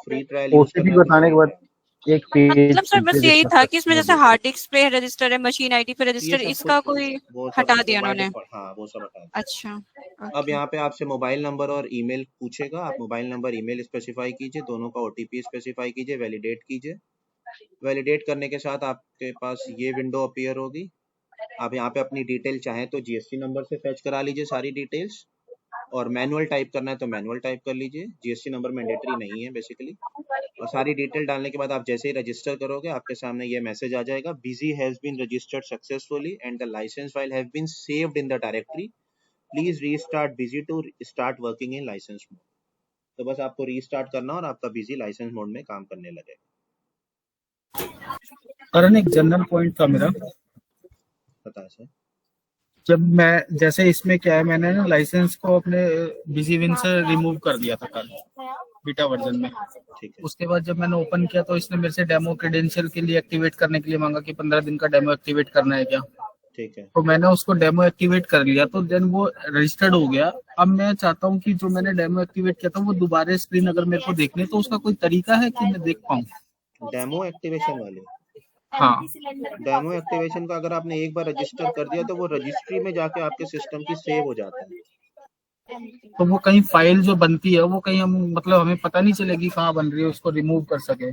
फ्री ट्रायल यूज करना
बताने के बाद एक पेज,
मतलब सर बस यही था कि इसमें जैसे हार्ड डिस्क पे रजिस्टर है, मशीन ID पे रजिस्टर, इसका कोई हटा दिया उन्होंने?
हाँ, वो सब हटा दिया।
अच्छा,
अब यहाँ पे आपसे मोबाइल नंबर और ईमेल पूछेगा, आप मोबाइल नंबर ईमेल स्पेसिफाई कीजिए, दोनों का OTP स्पेसिफाई कीजिए, वैलिडेट कीजिए। वैलिडेट करने के साथ आपके पास ये विंडो अपीयर होगी। आप यहाँ पे अपनी डिटेल चाहें तो GST नंबर से फैच करा लीजिए सारी डिटेल्स, और मैनुअल टाइप करना है तो मैनुअल टाइप कर लीजिए। GST नंबर मैंडेटरी नहीं है बेसिकली। और सारी डिटेल डालने के बाद आप जैसे ही रजिस्टर करोगे आपके सामने ये मैसेज आ जाएगा, Busy has been registered successfully and the licence file have been saved in the directory, please restart Busy to start working in licence mode. तो बस आपको रीस्टार्ट करना और आपका बिजी लाइसेंस मोड में काम करने लगेगा।
करण, एक जनरल पॉइंट था मेरा।
पता सर,
जब मैं जैसे इसमें क्या है, मैंने ना लाइसेंस को अपने बिजी विन से रिमूव कर दिया था कल बीटा वर्जन में।
ठीक है।
उसके बाद जब मैंने ओपन किया तो इसने मेरे से डेमो क्रेडेंशियल के लिए एक्टिवेट करने के लिए मांगा कि 15 दिन का डेमो एक्टिवेट करना है क्या।
ठीक है।
तो मैंने उसको डेमो एक्टिवेट कर लिया, तो देन वो रजिस्टर्ड हो गया। अब मैं चाहता हूँ कि जो मैंने डेमो एक्टिवेट किया था वो दोबारा स्क्रीन अगर मेरे को देखने, तो उसका कोई तरीका है कि मैं देख पाऊँ?
डेमो एक्टिवेशन वाले?
हाँ,
डेमो एक्टिवेशन का अगर आपने एक बार रजिस्टर कर दिया तो वो रजिस्ट्री में जाके आपके सिस्टम की सेव हो जाता है।
तो वो कहीं फाइल जो बनती है वो कहीं हम मतलब हमें पता नहीं चलेगी कहाँ बन रही है, उसको रिमूव कर सके?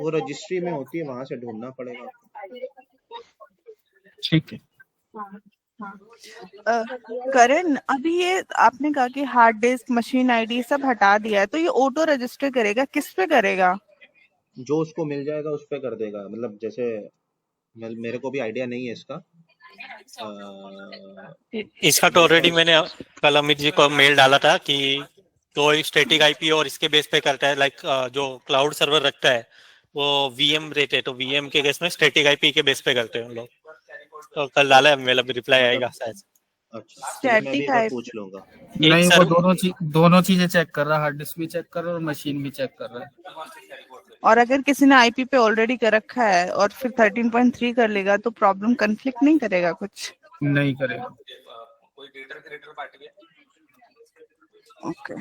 वो रजिस्ट्री में होती है, वहां से ढूंढना पड़ेगा।
ठीक है।
करण, अभी ये आपने कहा कि हार्ड डिस्क, मशीन ID सब हटा दिया है, तो ये ऑटो रजिस्टर करेगा, किस पे करेगा?
जो उसको मिल जाएगा उस पे कर देगा। मतलब जैसे मेरे को भी आइडिया नहीं है इसका।
इसका तो ऑलरेडी मैंने कल अमित जी को मेल डाला था कि कोई स्टैटिक IP और इसके बेस पे करता है, लाइक जो क्लाउड सर्वर रखता है वो VM रहते हैं, तो VM के केस में स्टैटिक IP के बेस पे करते हैं हम लोग। तो कल डाला है मेल, अभी रिप्लाई आएगा शायद।
अच्छा, चलिए मैं भी
स्टैटिक
एक बार
आईपी
पूछ लूंगा।
नहीं,
सर
वो दोनों चीजें चेक कर रहा है, हार्ड डिस्क भी चेक कर रहा है और मशीन भी चेक कर रहा है।
और अगर किसी ने आईपी पे ऑलरेडी कर रखा है और फिर 13.3 कर लेगा तो प्रॉब्लम कन्फ्लिक्ट नहीं करेगा कुछ?
नहीं करेगा।
ओके।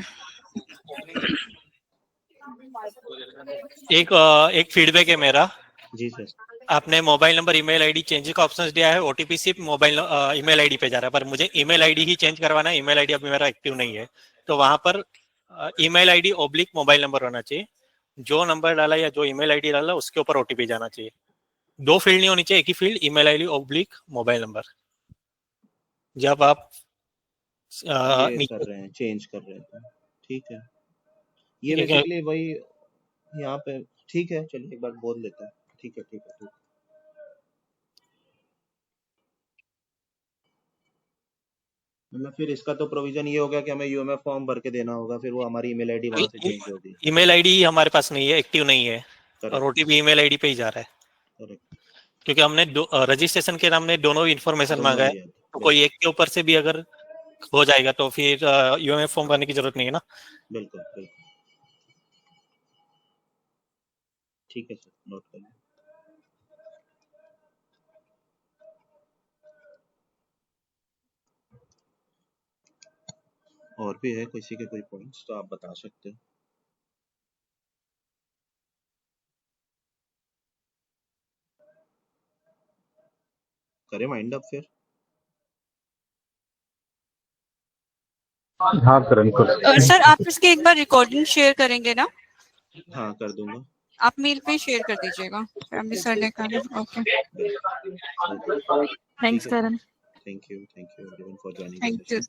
एक फीडबैक है मेरा।
जी सर।
आपने mobile number email ID change का ऑप्शन दिया है, ओटीपी सिर्फ मोबाइल ईमेल आईडी पे जा रहा है, पर मुझे ईमेल आईडी ही चेंज करवाना है। ईमेल आईडी अभी मेरा एक्टिव नहीं है, तो वहां पर email ID oblique mobile number होना चाहिए। जो नंबर डाला या जो ईमेल आईडी डाला उसके ऊपर ओटीपी जाना चाहिए। 2 फील्ड नहीं होनी चाहिए, एक ही field, email ID oblique mobile number. जब आप
ये कर रहे हैं, चेंज कर रहे हैं, ठीक है। ये बेसिकली वही यहाँ पे, ठीक है, चलिए एक बार बोल लेते हैं। ठीक है, ठीक है, ठीक है। मतलब फिर इसका तो प्रोविजन ये हो गया कि हमें यूएमएफ फॉर्म भर के देना होगा, फिर वो हमारी ईमेल आईडी वहां से चेंज होगी।
ईमेल आईडी हमारे पास नहीं है, एक्टिव नहीं है,
Correct.
और ओटीपी ईमेल आईडी पे ही जा रहा है।
करेक्ट।
क्योंकि हमने रजिस्ट्रेशन के नाम में दोनों इन्फॉर्मेशन
दोनों
मांगा है,
दिया,
तो कोई एक के ऊपर से भी अगर हो जाएगा तो फिर यूएमएफ फॉर्म भरने की जरूरत नहीं है ना।
बिल्कुल बिल्कुल, ठीक है सर, नोट कर लें। और भी है किसी के कोई पॉइंट्स तो आप बता सकते हो। करें माइंड अप फिर?
हाँ करण कर।
सर आप इसकी एक बार रिकॉर्डिंग शेयर करेंगे ना?
हाँ कर दूंगा।
आप मेल पे शेयर कर दीजिएगा, फैमिली सर ने कहा। Okay,
Okay.
Thanks Karan.
Thank you everyone for joining.
Thank you.